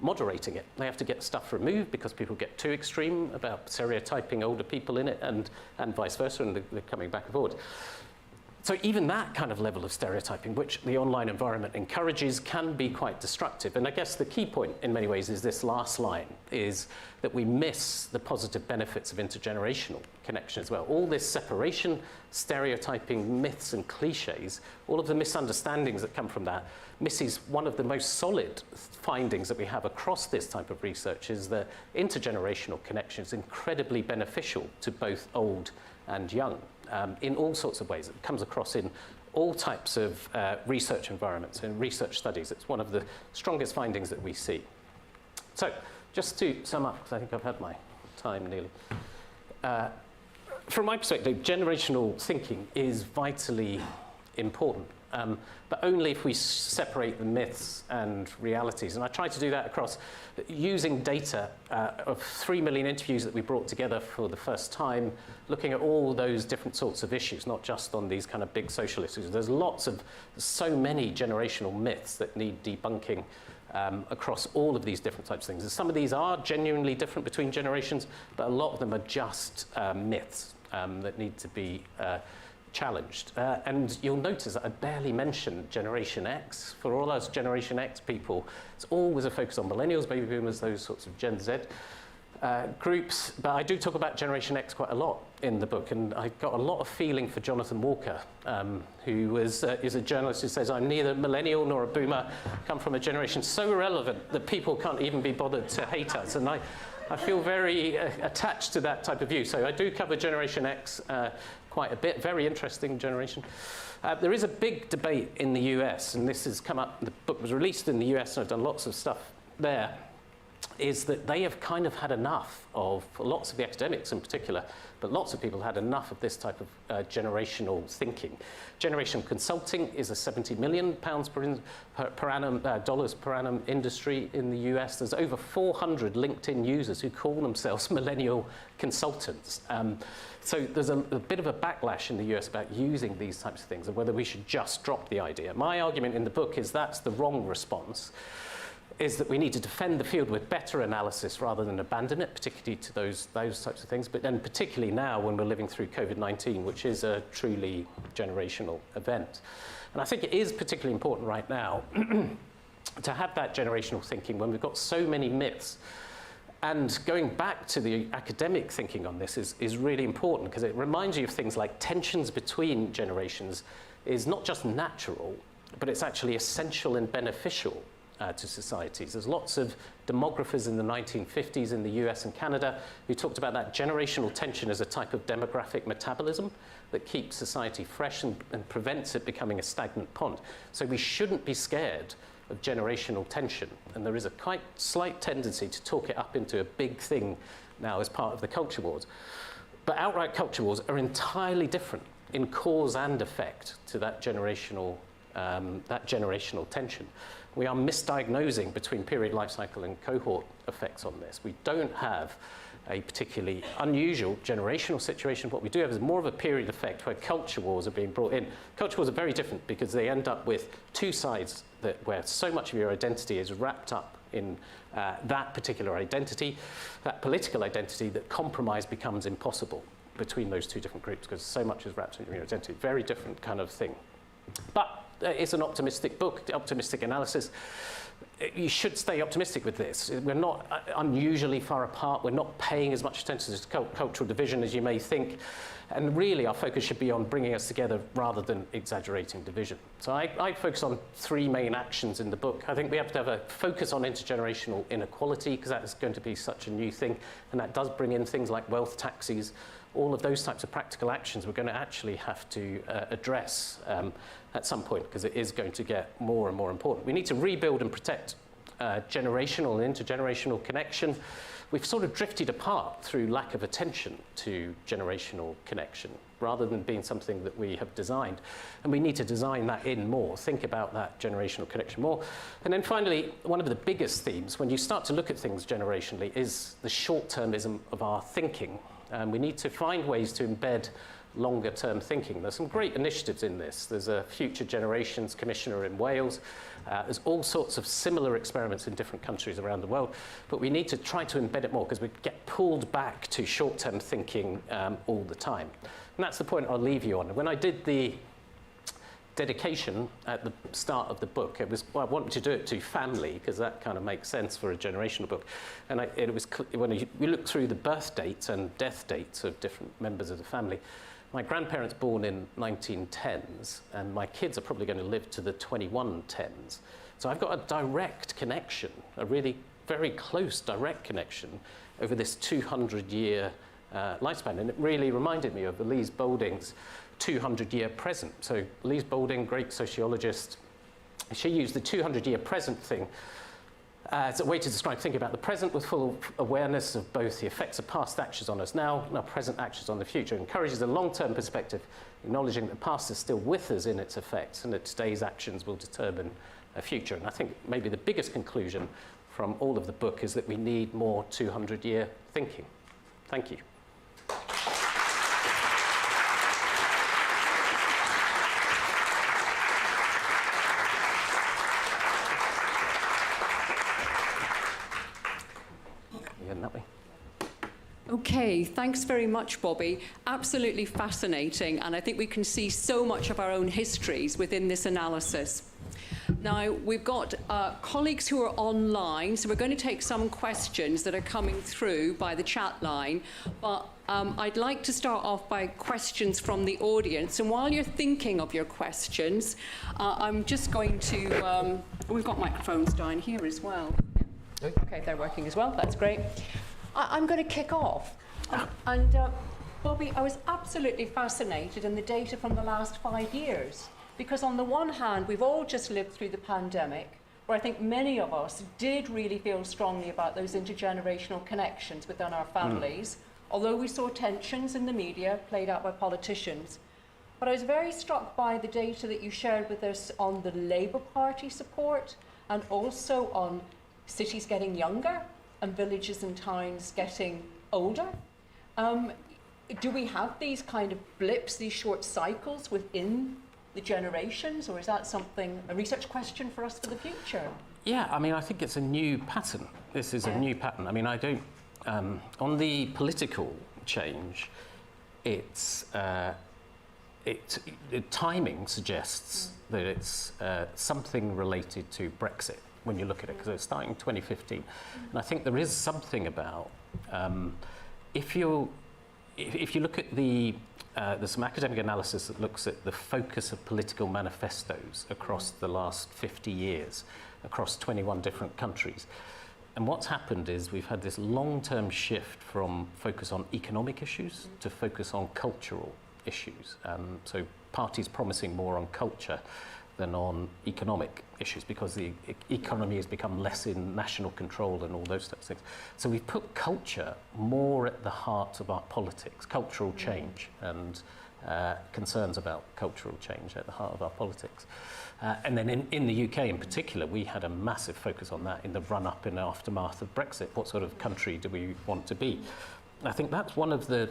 moderating it. They have to get stuff removed because people get too extreme about stereotyping older people in it, and vice versa, and they're coming back and forward. So even that kind of level of stereotyping, which the online environment encourages, can be quite destructive. And I guess the key point in many ways is this last line, is that we miss the positive benefits of intergenerational connection as well. All this separation, stereotyping, myths and cliches, all of the misunderstandings that come from that, misses one of the most solid findings that we have across this type of research, is that intergenerational connection is incredibly beneficial to both old and young. In all sorts of ways. It comes across in all types of research environments and research studies. It's one of the strongest findings that we see. So just to sum up, because I think I've had my time nearly. From my perspective, generational thinking is vitally important, but only if we separate the myths and realities. And I try to do that across using data of 3 million interviews that we brought together for the first time, looking at all those different sorts of issues, not just on these kind of big social issues. There's so many generational myths that need debunking across all of these different types of things. And some of these are genuinely different between generations, but a lot of them are just myths that need to be challenged. And you'll notice that I barely mentioned Generation X. For all us Generation X people, it's always a focus on millennials, baby boomers, those sorts of Gen Z. groups, but I do talk about Generation X quite a lot in the book, and I got a lot of feeling for Jonathan Walker, who is a journalist who says, I'm neither millennial nor a boomer, come from a generation so irrelevant that people can't even be bothered to hate us. And I feel very attached to that type of view. So I do cover Generation X quite a bit, very interesting generation. There is a big debate in the US, and this has come up, the book was released in the US, and I've done lots of stuff there, is that they have kind of had enough of, lots of the academics in particular, but lots of people had enough of this type of generational thinking. Generational consulting is a £70 million per annum, dollars per annum industry in the US. There's over 400 LinkedIn users who call themselves millennial consultants. So there's a bit of a backlash in the US about using these types of things and whether we should just drop the idea. My argument in the book is that's the wrong response, is that we need to defend the field with better analysis rather than abandon it, particularly to those types of things, but then particularly now when we're living through COVID-19, which is a truly generational event. And I think it is particularly important right now to have that generational thinking when we've got so many myths. And going back to the academic thinking on this is really important, because it reminds you of things like tensions between generations is not just natural, but it's actually essential and beneficial to societies. There's lots of demographers in the 1950s in the US and Canada who talked about that generational tension as a type of demographic metabolism that keeps society fresh and prevents it becoming a stagnant pond. So we shouldn't be scared of generational tension, and there is a quite slight tendency to talk it up into a big thing now as part of the culture wars. But outright culture wars are entirely different in cause and effect to that generational tension. We are misdiagnosing between period life cycle and cohort effects on this. We don't have a particularly unusual generational situation. What we do have is more of a period effect where culture wars are being brought in. Culture wars are very different because they end up with two sides where so much of your identity is wrapped up in that particular identity, that political identity, that compromise becomes impossible between those two different groups because so much is wrapped in your identity. Very different kind of thing. But it's an optimistic book, optimistic analysis. You should stay optimistic with this. We're not unusually far apart. We're not paying as much attention to cultural division as you may think. And really, our focus should be on bringing us together rather than exaggerating division. So I focus on three main actions in the book. I think we have to have a focus on intergenerational inequality because that is going to be such a new thing. And that does bring in things like wealth taxes. All of those types of practical actions we're going to actually have to address at some point because it is going to get more and more important. We need to rebuild and protect generational and intergenerational connection. We've sort of drifted apart through lack of attention to generational connection rather than being something that we have designed. And we need to design that in more, think about that generational connection more. And then finally, one of the biggest themes when you start to look at things generationally is the short-termism of our thinking. We need to find ways to embed longer-term thinking. There's some great initiatives in this. There's a Future Generations Commissioner in Wales. There's all sorts of similar experiments in different countries around the world. But we need to try to embed it more because we get pulled back to short-term thinking all the time. And that's the point I'll leave you on. When I did the dedication at the start of the book, I wanted to do it to family because that kind of makes sense for a generational book. And when you look through the birth dates and death dates of different members of the family, my grandparents born in 1910s, and my kids are probably going to live to the 2110s. So I've got a direct connection, a really very close direct connection over this 200-year lifespan. And it really reminded me of Elise Boulding's 200-year present. So Elise Boulding, great sociologist, she used the 200-year present thing as a way to describe thinking about the present with full awareness of both the effects of past actions on us now and our present actions on the future. It encourages a long-term perspective, acknowledging that the past is still with us in its effects and that today's actions will determine a future. And I think maybe the biggest conclusion from all of the book is that we need more 200-year thinking. Thank you. Okay, thanks very much, Bobby. Absolutely fascinating, and I think we can see so much of our own histories within this analysis. Now, we've got colleagues who are online, so we're going to take some questions that are coming through by the chat line, but I'd like to start off by questions from the audience. And while you're thinking of your questions, I'm just going to... we've got microphones down here as well. Okay, they're working as well. That's great. I'm going to kick off. And Bobby, I was absolutely fascinated in the data from the last 5 years. Because on the one hand, we've all just lived through the pandemic, where I think many of us did really feel strongly about those intergenerational connections within our families, although we saw tensions in the media played out by politicians. But I was very struck by the data that you shared with us on the Labour Party support, and also on cities getting younger and villages and towns getting older. Do we have these kind of blips, these short cycles within the generations, or is that a research question for us for the future? Yeah, I mean, I think it's a new pattern. This is a new pattern. I mean, I don't... on the political change, the timing suggests that it's something related to Brexit when you look at it, because it's starting in 2015. And I think there is something about... if you look at there's some academic analysis that looks at the focus of political manifestos across the last 50 years, across 21 different countries. And what's happened is we've had this long-term shift from focus on economic issues to focus on cultural issues. So parties promising more on culture than on economic issues, because the economy has become less in national control and all those types of things. So we've put culture more at the heart of our politics, cultural change and concerns about cultural change at the heart of our politics. And then in the UK in particular, we had a massive focus on that in the run-up and aftermath of Brexit. What sort of country do we want to be? And I think that's one of the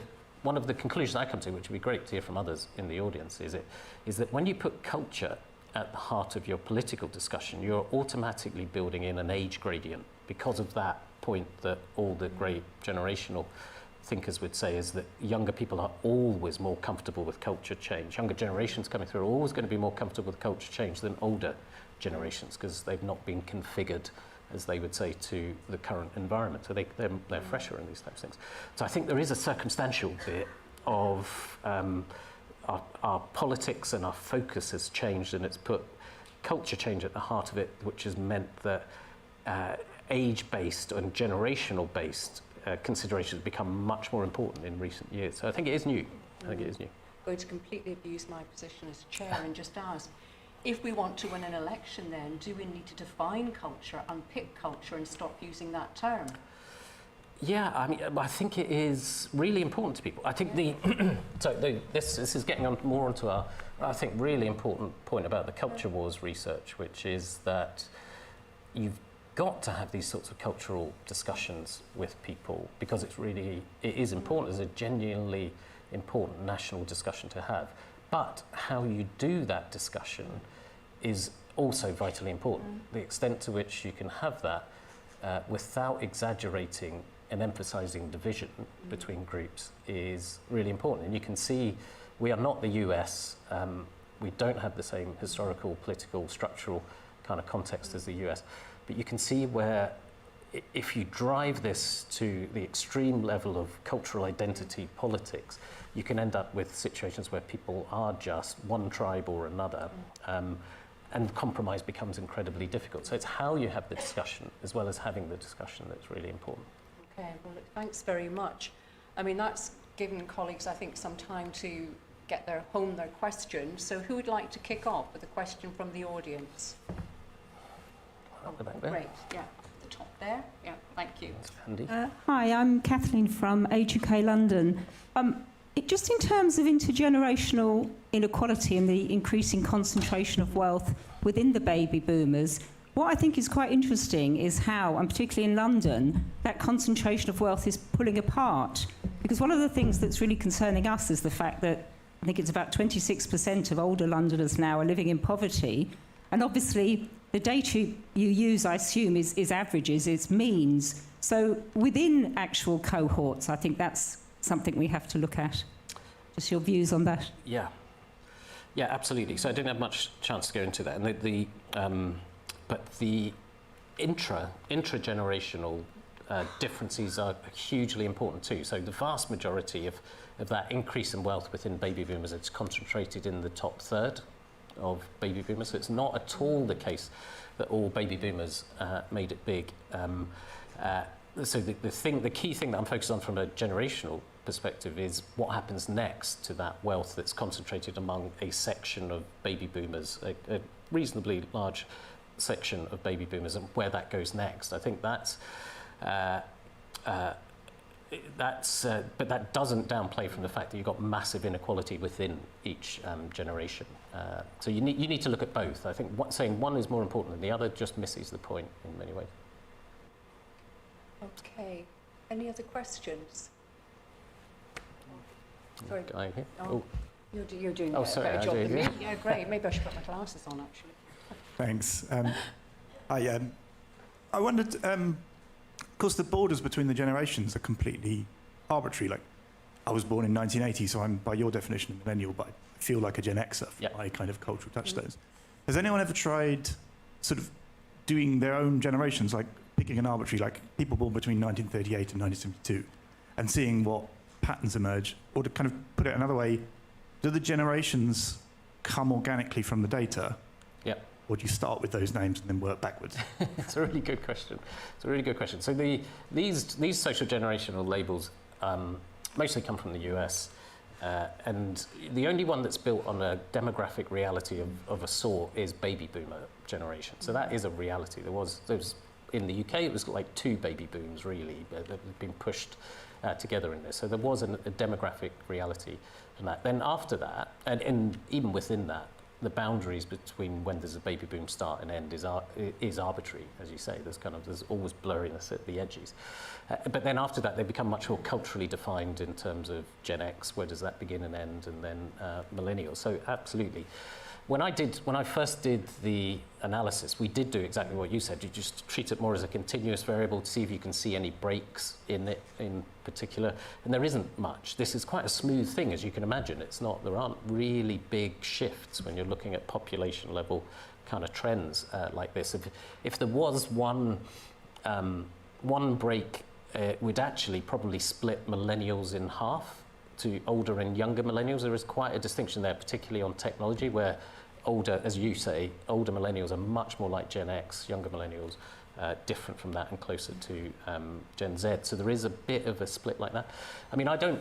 conclusions I come to, which would be great to hear from others in the audience, is that when you put culture at the heart of your political discussion, you're automatically building in an age gradient, because of that point that all the great generational thinkers would say, is that younger people are always more comfortable with culture change. Younger generations coming through are always going to be more comfortable with culture change than older generations, because they've not been configured, as they would say, to the current environment. So they're fresher in these types of things. So I think there is a circumstantial bit of our politics, and our focus has changed, and it's put culture change at the heart of it, which has meant that age-based and generational-based considerations become much more important in recent years. So I think it is new. I'm going to completely abuse my position as chair and just ask, if we want to win an election then, do we need to define culture, unpick culture, and stop using that term? Yeah, I mean, I think it is really important to people. I think this is getting on more onto our, I think, really important point about the culture wars research, which is that you've got to have these sorts of cultural discussions with people, because it is important, as a genuinely important national discussion to have. But how you do that discussion is also vitally important. The extent to which you can have that without exaggerating and emphasizing division between groups is really important. And you can see we are not the US. We don't have the same historical, political, structural kind of context as the US. But you can see where if you drive this to the extreme level of cultural identity politics, you can end up with situations where people are just one tribe or another, and compromise becomes incredibly difficult. So it's how you have the discussion, as well as having the discussion, that's really important. Okay, well, look, thanks very much. I mean, that's given colleagues, I think, some time to get their questions. So who would like to kick off with a question from the audience? Great, yeah. The top there. Yeah, thank you. Andy. Hi, I'm Kathleen from Age UK London. Just in terms of intergenerational inequality and the increasing concentration of wealth within the baby boomers, what I think is quite interesting is how, and particularly in London, that concentration of wealth is pulling apart. Because one of the things that's really concerning us is the fact that I think it's about 26% of older Londoners now are living in poverty. And obviously, the data you use, I assume, is averages, it's means. So within actual cohorts, I think that's something we have to look at. Just your views on that. Yeah. Yeah, absolutely. So I didn't have much chance to go into that. And but the intragenerational differences are hugely important too. So the vast majority of that increase in wealth within baby boomers, it's concentrated in the top third of baby boomers. So it's not at all the case that all baby boomers made it big. So the key thing that I'm focused on from a generational perspective is what happens next to that wealth that's concentrated among a section of baby boomers, a reasonably large section of baby boomers, and where that goes next. I think but that doesn't downplay from the fact that you've got massive inequality within each generation. So you need to look at both. I think saying one is more important than the other just misses the point in many ways. Okay. Any other questions? Sorry. Guy here. Oh. You're doing Oh, a sorry, better job than me. yeah. Yeah, great. Maybe I should put my glasses on, actually. Thanks. I wondered, of course, the borders between the generations are completely arbitrary. Like, I was born in 1980, so I'm, by your definition, a millennial, but I feel like a Gen Xer for my kind of cultural touchstones. Has anyone ever tried sort of doing their own generations, like picking an arbitrary, like people born between 1938 and 1972, and seeing what patterns emerge? Or to kind of put it another way, do the generations come organically from the data? Yeah. Or do you start with those names and then work backwards? It's a really good question. It's a really good question. So these social generational labels mostly come from the US, and the only one that's built on a demographic reality of a sort is baby boomer generation. So that is a reality. There was in the UK, it was like 2 baby booms really that had been pushed together in this. So there was a demographic reality from that. Then after that, and even within that, the boundaries between when does a baby boom start and end is arbitrary, as you say. There's always blurriness at the edges. But then after that, they become much more culturally defined in terms of Gen X, where does that begin and end, and then millennials. So absolutely. When I first did the analysis, we did do exactly what you said. You just treat it more as a continuous variable to see if you can see any breaks in it in particular. And there isn't much. This is quite a smooth thing, as you can imagine. There aren't really big shifts when you're looking at population level kind of trends like this. If there was one break, it would actually probably split millennials in half to older and younger millennials. There is quite a distinction there, particularly on technology, where older, as you say, older millennials are much more like Gen X, younger millennials, different from that and closer to Gen Z. So there is a bit of a split like that. I mean, I don't,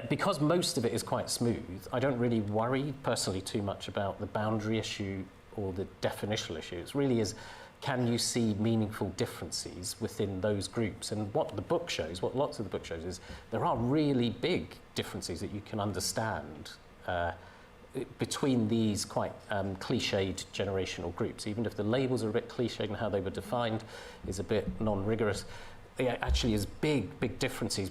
because most of it is quite smooth, I don't really worry personally too much about the boundary issue or the definitional issue. It really is, can you see meaningful differences within those groups? And what the book shows, what lots of the book shows, is there are really big differences that you can understand between these quite cliched generational groups. Even if the labels are a bit cliched and how they were defined is a bit non-rigorous, there actually is big differences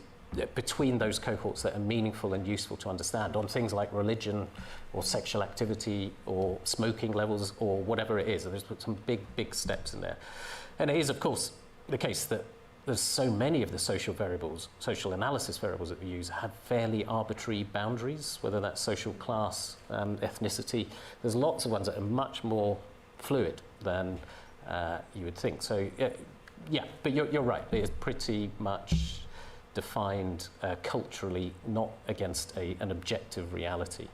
between those cohorts that are meaningful and useful to understand on things like religion or sexual activity or smoking levels or whatever it is. And there's some big steps in there. And it is, of course, the case that there's so many of the social variables, social analysis variables that we use have fairly arbitrary boundaries, whether that's social class, ethnicity. There's lots of ones that are much more fluid than you would think. So, yeah, but you're right. It is pretty much defined culturally, not against an objective reality.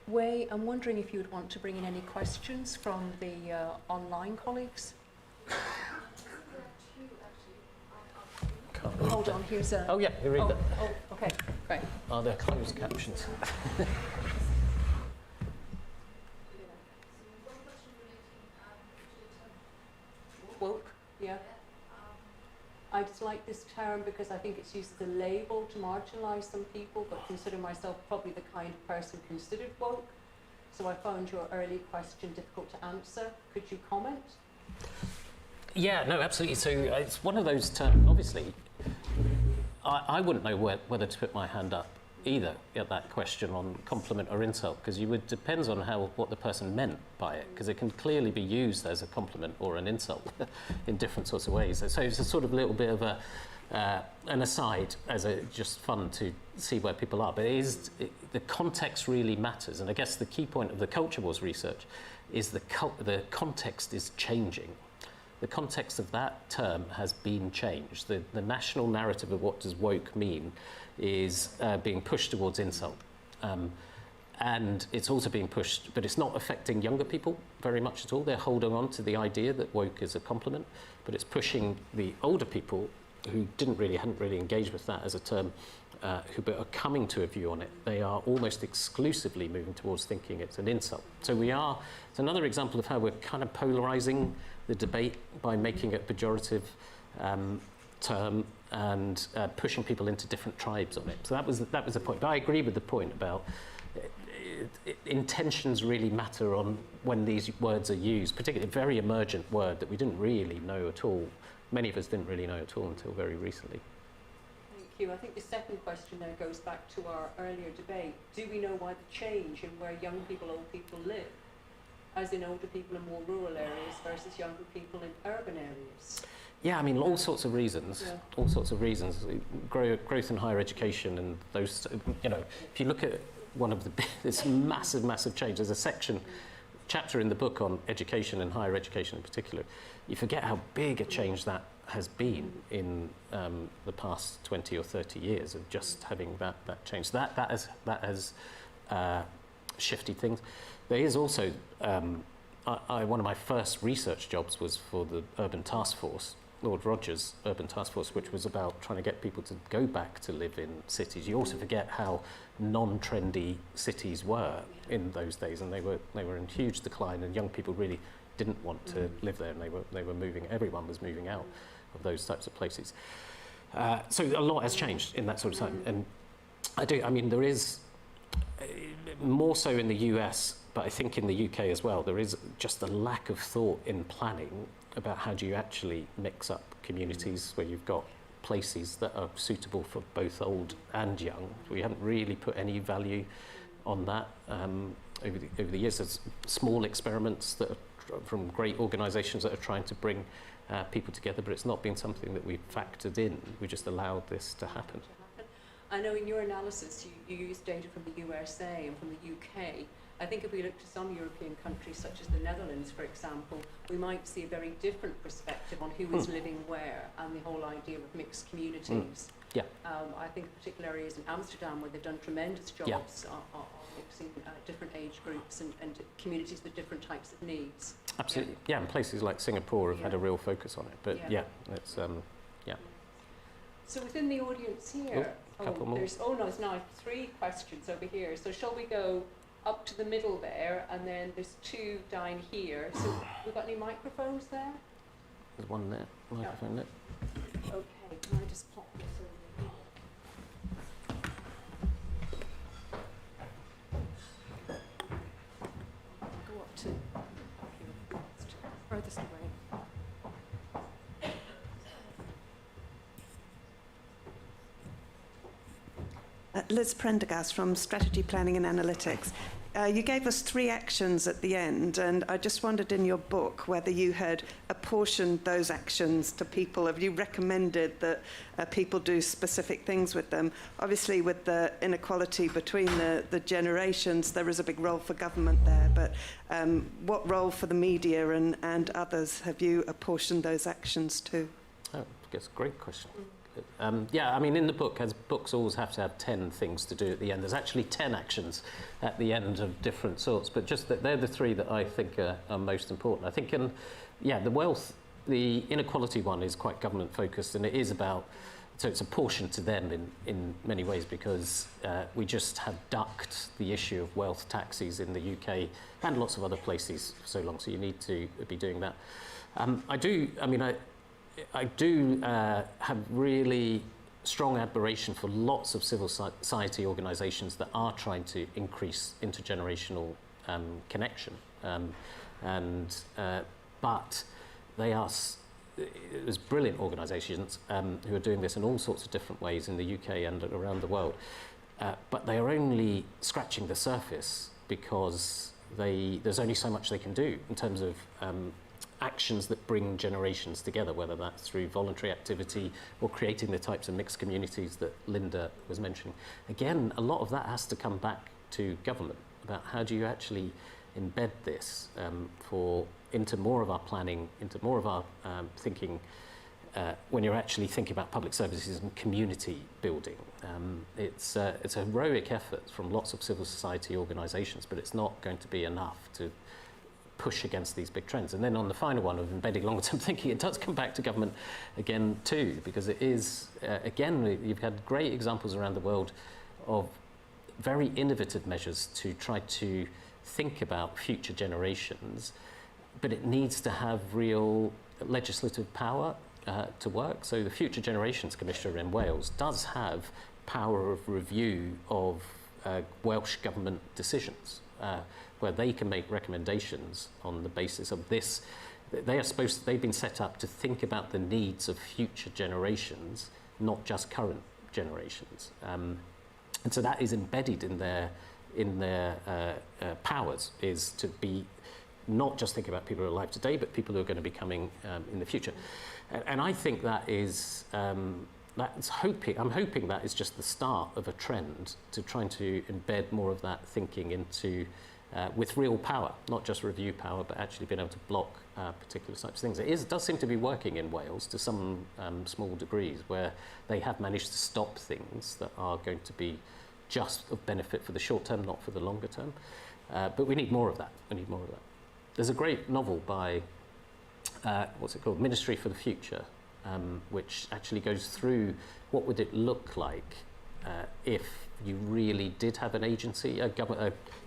Wei, I'm wondering if you would want to bring in any questions from the online colleagues. Hold on, here's a... Oh yeah, you read that. Oh, okay, great. Are there closed captions? Woke, yeah. I dislike this term because I think it's used as a label to marginalise some people, but consider myself probably the kind of person considered woke. So I found your early question difficult to answer. Could you comment? Yeah, no, absolutely. So it's one of those terms, obviously, I wouldn't know whether to put my hand up either at that question on compliment or insult, because depends on what the person meant by it, because it can clearly be used as a compliment or an insult in different sorts of ways. So it's a sort of little bit of An aside, just fun to see where people are, but the context really matters. And I guess the key point of the culture wars research is the context is changing. The context of that term has been changed. The national narrative of what does woke mean is being pushed towards insult. And it's also being pushed, but it's not affecting younger people very much at all. They're holding on to the idea that woke is a compliment, but it's pushing the older people who hadn't really engaged with that as a term, who are coming to a view on it. They are almost exclusively moving towards thinking it's an insult. So it's another example of how we're kind of polarizing the debate by making it a pejorative term and pushing people into different tribes on it. So that was the point. But I agree with the point about intentions really matter on when these words are used, particularly a very emergent word that we didn't really know at all. Many of us didn't really know at all until very recently. Thank you. I think the second question now goes back to our earlier debate. Do we know why the change in where young people, old people live, as in older people in more rural areas versus younger people in urban areas? Yeah, I mean, all sorts of reasons. Yeah. All sorts of reasons. Growth in higher education and those, if you look at one of this massive change, there's a chapter in the book on education and higher education in particular. You forget how big a change that has been in the past 20 or 30 years of just having that change. That has shifted things. There is also, one of my first research jobs was for the Urban Task Force, Lord Rogers' Urban Task Force, which was about trying to get people to go back to live in cities. You also forget how non-trendy cities were in those days, and they were in huge decline, and young people really didn't want to live there, and they were moving. Everyone was moving out of those types of places. So a lot has changed in that sort of time, and there is more so in the US, but I think in the UK as well, there is just a lack of thought in planning about how do you actually mix up communities where you've got places that are suitable for both old and young. We haven't really put any value on that over the years. There's small experiments that are from great organisations that are trying to bring people together, but it's not been something that we've factored in. We just allowed this to happen. I know in your analysis you used data from the USA and from the UK. I think if we look to some European countries, such as the Netherlands, for example, we might see a very different perspective on who is living where and the whole idea of mixed communities. Yeah. I think particular areas in Amsterdam where they've done tremendous jobs are mixing different age groups and communities with different types of needs. Absolutely. Yeah, and places like Singapore have had a real focus on it. But it's So within the audience here, there's now 3 questions over here. So shall we go up to the middle there, and then there's 2 down here. So we've got any microphones there? There's one there, microphone there. Okay, can I just pop this over here? I'll go up to furthest away. Liz Prendergast from Strategy Planning and Analytics. You gave us 3 actions at the end, and I just wondered in your book whether you had apportioned those actions to people. Have you recommended that people do specific things with them? Obviously, with the inequality between the generations, there is a big role for government there, but what role for the media and others have you apportioned those actions to? Oh, that's a great question. In the book, as books always have to have 10 things to do at the end, there's actually 10 actions at the end of different sorts, but just that they're the 3 that I think are most important. I think the inequality one is quite government focused, and it is about, so it's a portion to them in many ways, because we just have ducked the issue of wealth taxes in the UK and lots of other places for so long, so you need to be doing that. I do have really strong admiration for lots of civil society organisations that are trying to increase intergenerational connection, but they are there's brilliant organisations who are doing this in all sorts of different ways in the UK and around the world, but they are only scratching the surface because there's only so much they can do in terms of actions that bring generations together, whether that's through voluntary activity or creating the types of mixed communities that Linda was mentioning. Again, a lot of that has to come back to government, about how do you actually embed this into more of our planning, into more of our thinking, when you're actually thinking about public services and community building. It's a heroic effort from lots of civil society organisations, but it's not going to be enough to push against these big trends. And then on the final one of embedding longer-term thinking, it does come back to government again too, because it is, again, you've had great examples around the world of very innovative measures to try to think about future generations, but it needs to have real legislative power to work. So the Future Generations Commissioner in Wales does have power of review of Welsh government decisions, where they can make recommendations on the basis of this. They've been set up to think about the needs of future generations, not just current generations. And so that is embedded in their powers, is to be not just thinking about people who are alive today, but people who are going to be coming in the future. And I think that is, I'm hoping that is just the start of a trend to trying to embed more of that thinking into, with real power, not just review power, but actually being able to block particular types of things. It does seem to be working in Wales to some small degrees, where they have managed to stop things that are going to be just of benefit for the short term, not for the longer term. But we need more of that. We need more of that. There's a great novel by, what's it called? Ministry for the Future, which actually goes through what would it look like if you really did have an agency,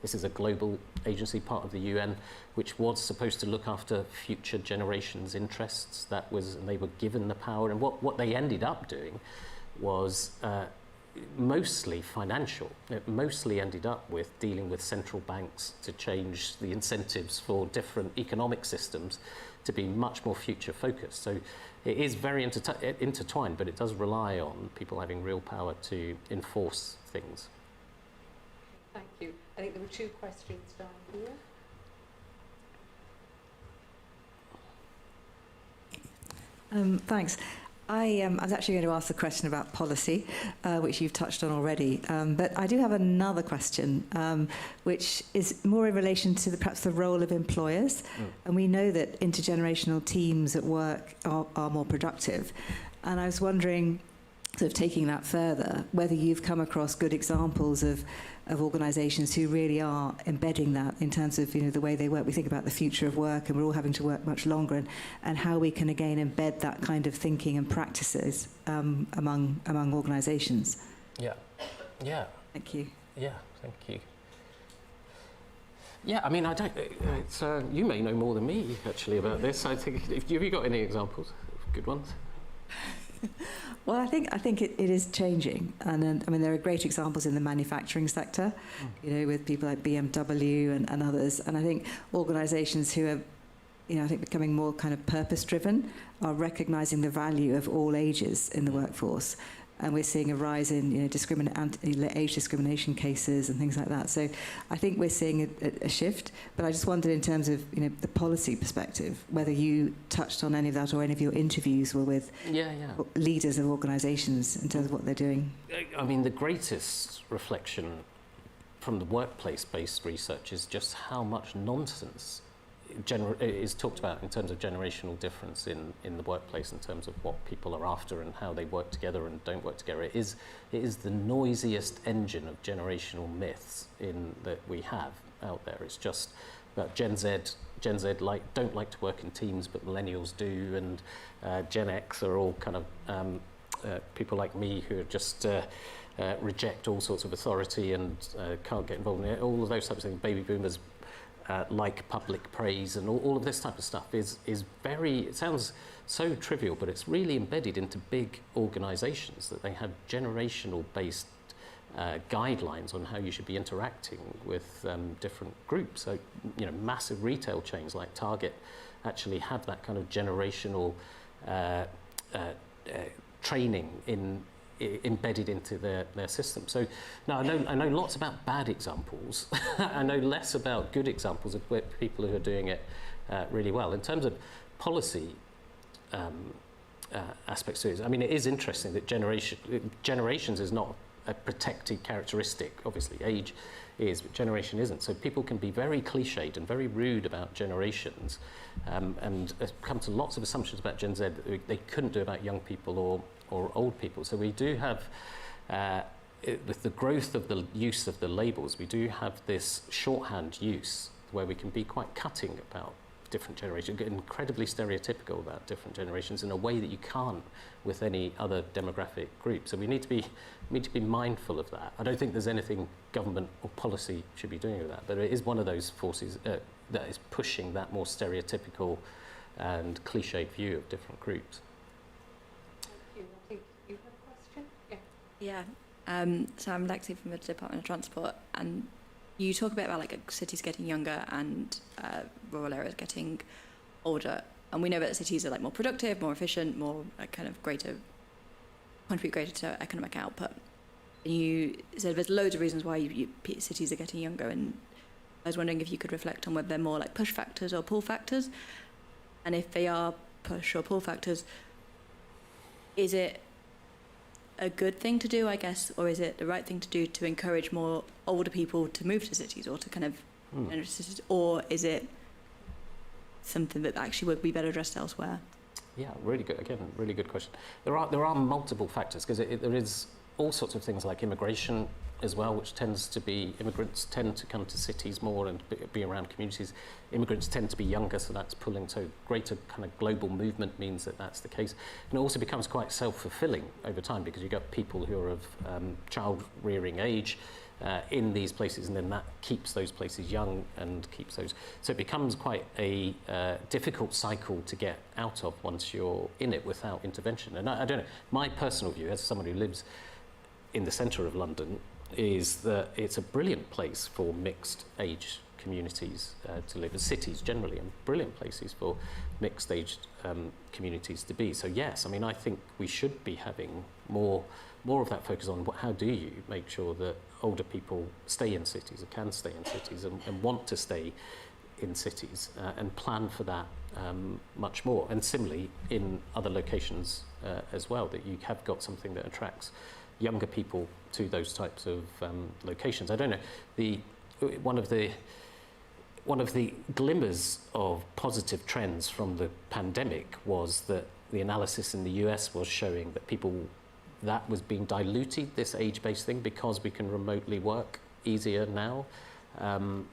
this is a global agency, part of the UN, which was supposed to look after future generations' interests. And they were given the power, and what they ended up doing was mostly financial. It mostly ended up with dealing with central banks to change the incentives for different economic systems to be much more future focused. So it is very intertwined, but it does rely on people having real power to enforce things. Thank you. I think there were two questions down here. Thanks. I was actually going to ask the question about policy, which you've touched on already. But I do have another question, which is more in relation to perhaps the role of employers. And we know that intergenerational teams at work are more productive. And I was wondering, sort of taking that further, whether you've come across good examples of organisations who really are embedding that in terms of, the way they work. We think about the future of work, and we're all having to work much longer, and how we can again embed that kind of thinking and practices among organisations. Yeah. Thank you. Yeah, thank you. Yeah, I mean, I don't. You may know more than me actually about this. I think. Have you got any examples of good ones? Well, I think it is changing, and I mean there are great examples in the manufacturing sector, with people like BMW and others, and I think organisations who are, I think becoming more kind of purpose-driven are recognising the value of all ages in the workforce. And we're seeing a rise in age discrimination cases and things like that. So I think we're seeing a shift. But I just wondered, in terms of the policy perspective, whether you touched on any of that, or any of your interviews were with leaders of organisations in terms of what they're doing. I mean, the greatest reflection from the workplace-based research is just how much nonsense is talked about in terms of generational difference in the workplace, in terms of what people are after and how they work together and don't work together. It is the noisiest engine of generational myths that we have out there. It's just about Gen Z don't like to work in teams, but Millennials do, and Gen X are all kind of people like me who are just reject all sorts of authority and can't get involved in it. All of those types of things. Baby boomers like public praise, and all of this type of stuff is very, it sounds so trivial, but it's really embedded into big organisations, that they have generational based guidelines on how you should be interacting with different groups. So, massive retail chains like Target actually have that kind of generational training embedded into their system. So now I know lots about bad examples. I know less about good examples of people who are doing it really well. In terms of policy aspects to it. I mean, it is interesting that generations is not a protected characteristic. Obviously, age is, but generation isn't. So people can be very cliched and very rude about generations, and come to lots of assumptions about Gen Z that they couldn't do about young people or old people. So we do have, with the growth of the use of the labels, we do have this shorthand use where we can be quite cutting about different generations, get incredibly stereotypical about different generations in a way that you can't with any other demographic group. So we need to be mindful of that. I don't think there's anything government or policy should be doing with that, but it is one of those forces that is pushing that more stereotypical and cliched view of different groups. Thank you. I think you have a question? Yeah. So I'm Lexi from the Department of Transport, and you talk a bit about like cities getting younger and rural areas getting older, and we know that cities are like more productive, more efficient, more kind of contribute greater to economic output. And you said there's loads of reasons why cities are getting younger, and I was wondering if you could reflect on whether they're more like push factors or pull factors, and if they are push or pull factors, is it a good thing to do, I guess, or is it the right thing to do to encourage more older people to move to cities or to kind of or is it something that actually would be better addressed elsewhere? Yeah, really good. Again, really good question. There are multiple factors, because there is all sorts of things like immigration as well, which tends to be, immigrants tend to come to cities more and be around communities. Immigrants tend to be younger, so that's pulling, so greater kind of global movement means that that's the case. And it also becomes quite self-fulfilling over time, because you've got people who are of child-rearing age in these places, and then that keeps those places young and keeps those. So it becomes quite a difficult cycle to get out of once you're in it without intervention. And I don't know, my personal view as someone who lives in the centre of London is that it's a brilliant place for mixed age communities to live, as cities generally, and brilliant places for mixed aged communities to be. So yes, I mean, I think we should be having more of that focus on how do you make sure that older people stay in cities or can stay in cities and want to stay in cities and plan for that much more. And similarly in other locations as well, that you have got something that attracts younger people to those types of locations. I don't know, one of the glimmers of positive trends from the pandemic was that the analysis in the US was showing that that was being diluted, this age-based thing, because we can remotely work easier now.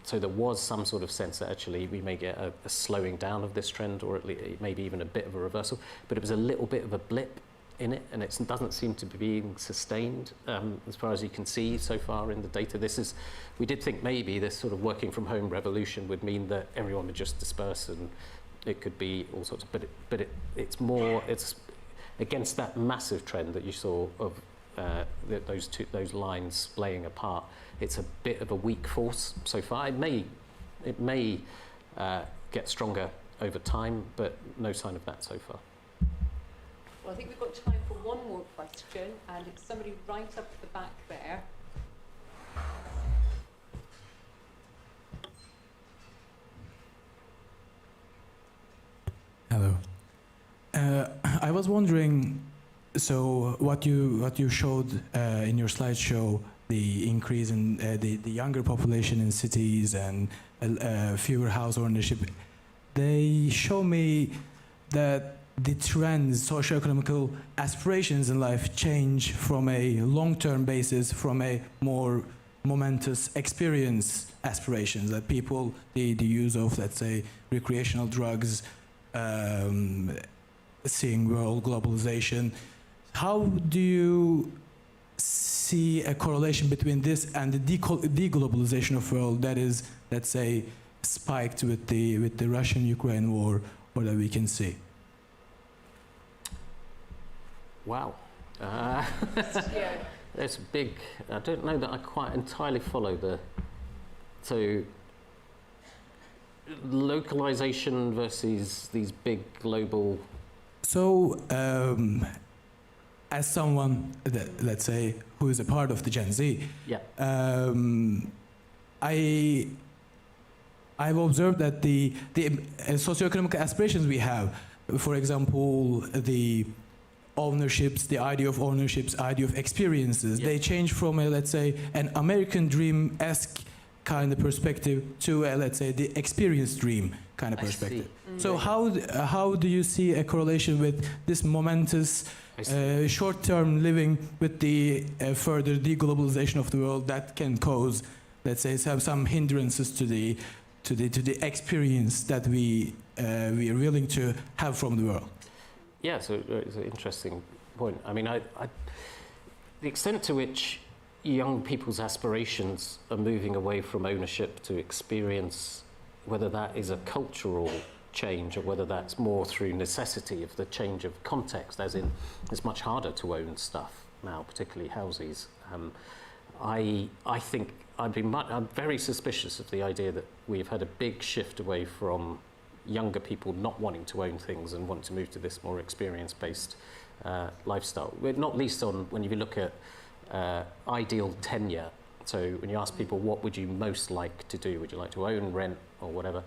So there was some sort of sense that actually we may get a slowing down of this trend, or at least maybe even a bit of a reversal, but it was a little bit of a blip in it, and it doesn't seem to be being sustained as far as you can see so far in the data. We did think maybe this sort of working from home revolution would mean that everyone would just disperse, and it could be all sorts of, but it's against that massive trend that you saw of those lines splaying apart. It's a bit of a weak force so far. It may get stronger over time, but no sign of that so far. Well, I think we've got time for one more question, and it's somebody right up at the back there. Hello. I was wondering, so what you showed in your slideshow, the increase in the younger population in cities and fewer house ownership, they show me that the trends, socio-economical aspirations in life change from a long-term basis, from a more momentous experience aspirations, that people, the use of, let's say, recreational drugs, seeing world globalization. How do you see a correlation between this and the deglobalization of world that is, let's say, spiked with the Russian-Ukraine war, or that we can see? Wow. It's big. I don't know that I quite entirely follow so localization versus these big global. So, as someone that, let's say, who is a part of the Gen Z, Yeah. I've observed that the socioeconomic aspirations we have, for example, the ownerships, the idea of ownerships, idea of experiences, they change from a, let's say, an American dream-esque kind of perspective to a, let's say, the experience dream kind of perspective. So how do you see a correlation with this momentous short-term living with the further deglobalization of the world that can cause, let's say, some hindrances to the experience that we are willing to have from the world? Yeah, so it's an interesting point. I mean, the extent to which young people's aspirations are moving away from ownership to experience, whether that is a cultural change or whether that's more through necessity of the change of context, as in it's much harder to own stuff now, particularly houses. I think I'm very suspicious of the idea that we've had a big shift away from younger people not wanting to own things and wanting to move to this more experience-based lifestyle. Not least on when you look at ideal tenure. So when you ask people, what would you most like to do? Would you like to own, rent, or whatever?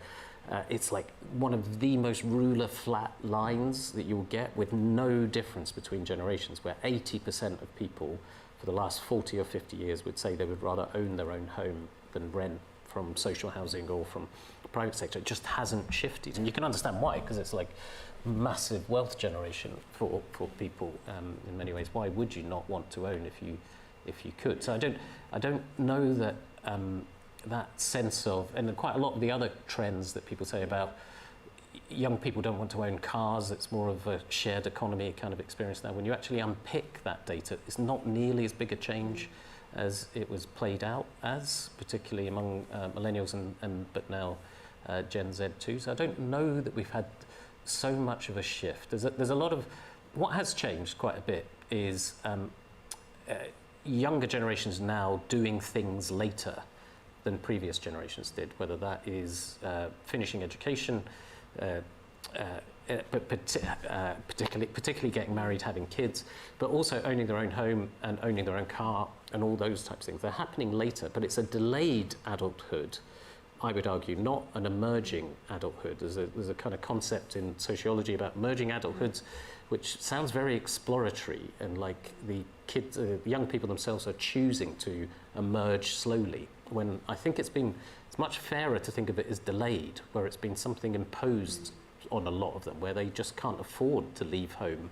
It's like one of the most ruler flat lines that you'll get, with no difference between generations, where 80% of people for the last 40 or 50 years would say they would rather own their own home than rent from social housing or from the private sector. It just hasn't shifted. And you can understand why, because it's like massive wealth generation for people in many ways. Why would you not want to own if you could? So I don't know that that sense of, and quite a lot of the other trends that people say about young people don't want to own cars, it's more of a shared economy kind of experience now. When you actually unpick that data, it's not nearly as big a change as it was played out as, particularly among millennials and but now Gen Z too. So I don't know that we've had so much of a shift. There's a lot of, what has changed quite a bit is younger generations now doing things later than previous generations did, whether that is finishing education, but particularly getting married, having kids, but also owning their own home and owning their own car and all those types of things. They're happening later, but it's a delayed adulthood, I would argue, not an emerging adulthood. There's a kind of concept in sociology about emerging adulthoods, which sounds very exploratory, and like the kids, young people themselves are choosing to emerge slowly, when I think it's much fairer to think of it as delayed, where it's been something imposed on a lot of them, where they just can't afford to leave home,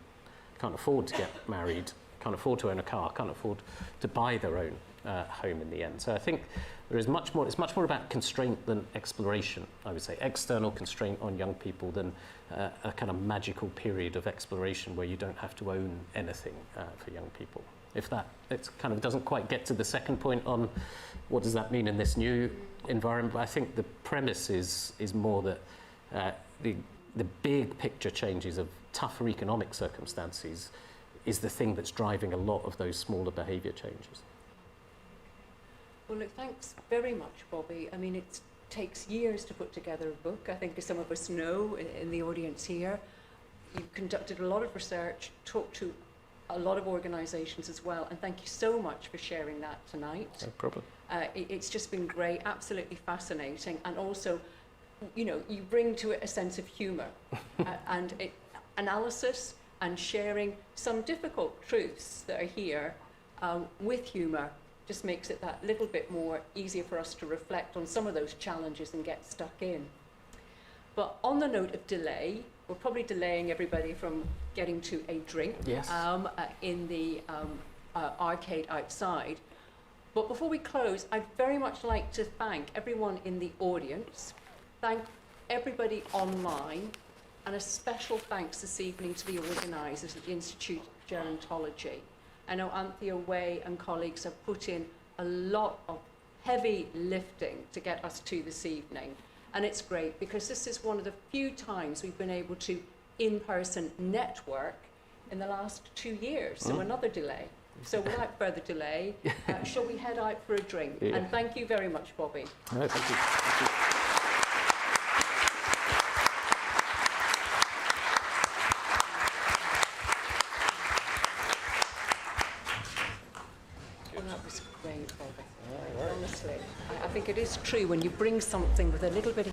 can't afford to get married, can't afford to own a car, can't afford to buy their own home in the end. So I think there is much more, it's much more about constraint than exploration, I would say. External constraint on young people than a kind of magical period of exploration where you don't have to own anything for young people. If that, it kind of doesn't quite get to the second point on what does that mean in this new environment, but I think the premise is more that the big picture changes of tougher economic circumstances is the thing that's driving a lot of those smaller behaviour changes. Well, look, thanks very much, Bobby. I mean, it takes years to put together a book, I think, as some of us know in the audience here. You've conducted a lot of research, talked to a lot of organisations as well, and thank you so much for sharing that tonight. No problem. It's just been great, absolutely fascinating, and also, you know, you bring to it a sense of humour and analysis and sharing some difficult truths that are here with humour just makes it that little bit more easier for us to reflect on some of those challenges and get stuck in. But on the note of delay, we're probably delaying everybody from getting to a drink in the arcade outside. But before we close, I'd very much like to thank everyone in the audience, thank everybody online, and a special thanks this evening to the organisers at the Institute of Gerontology. I know Anthea Way and colleagues have put in a lot of heavy lifting to get us to this evening. And it's great because this is one of the few times we've been able to in-person network in the last 2 years. So another delay. So without further delay, shall we head out for a drink? Yeah. And thank you very much, Bobby. No, thank you. Thank you. Honestly, I think it is true when you bring something with a little bit of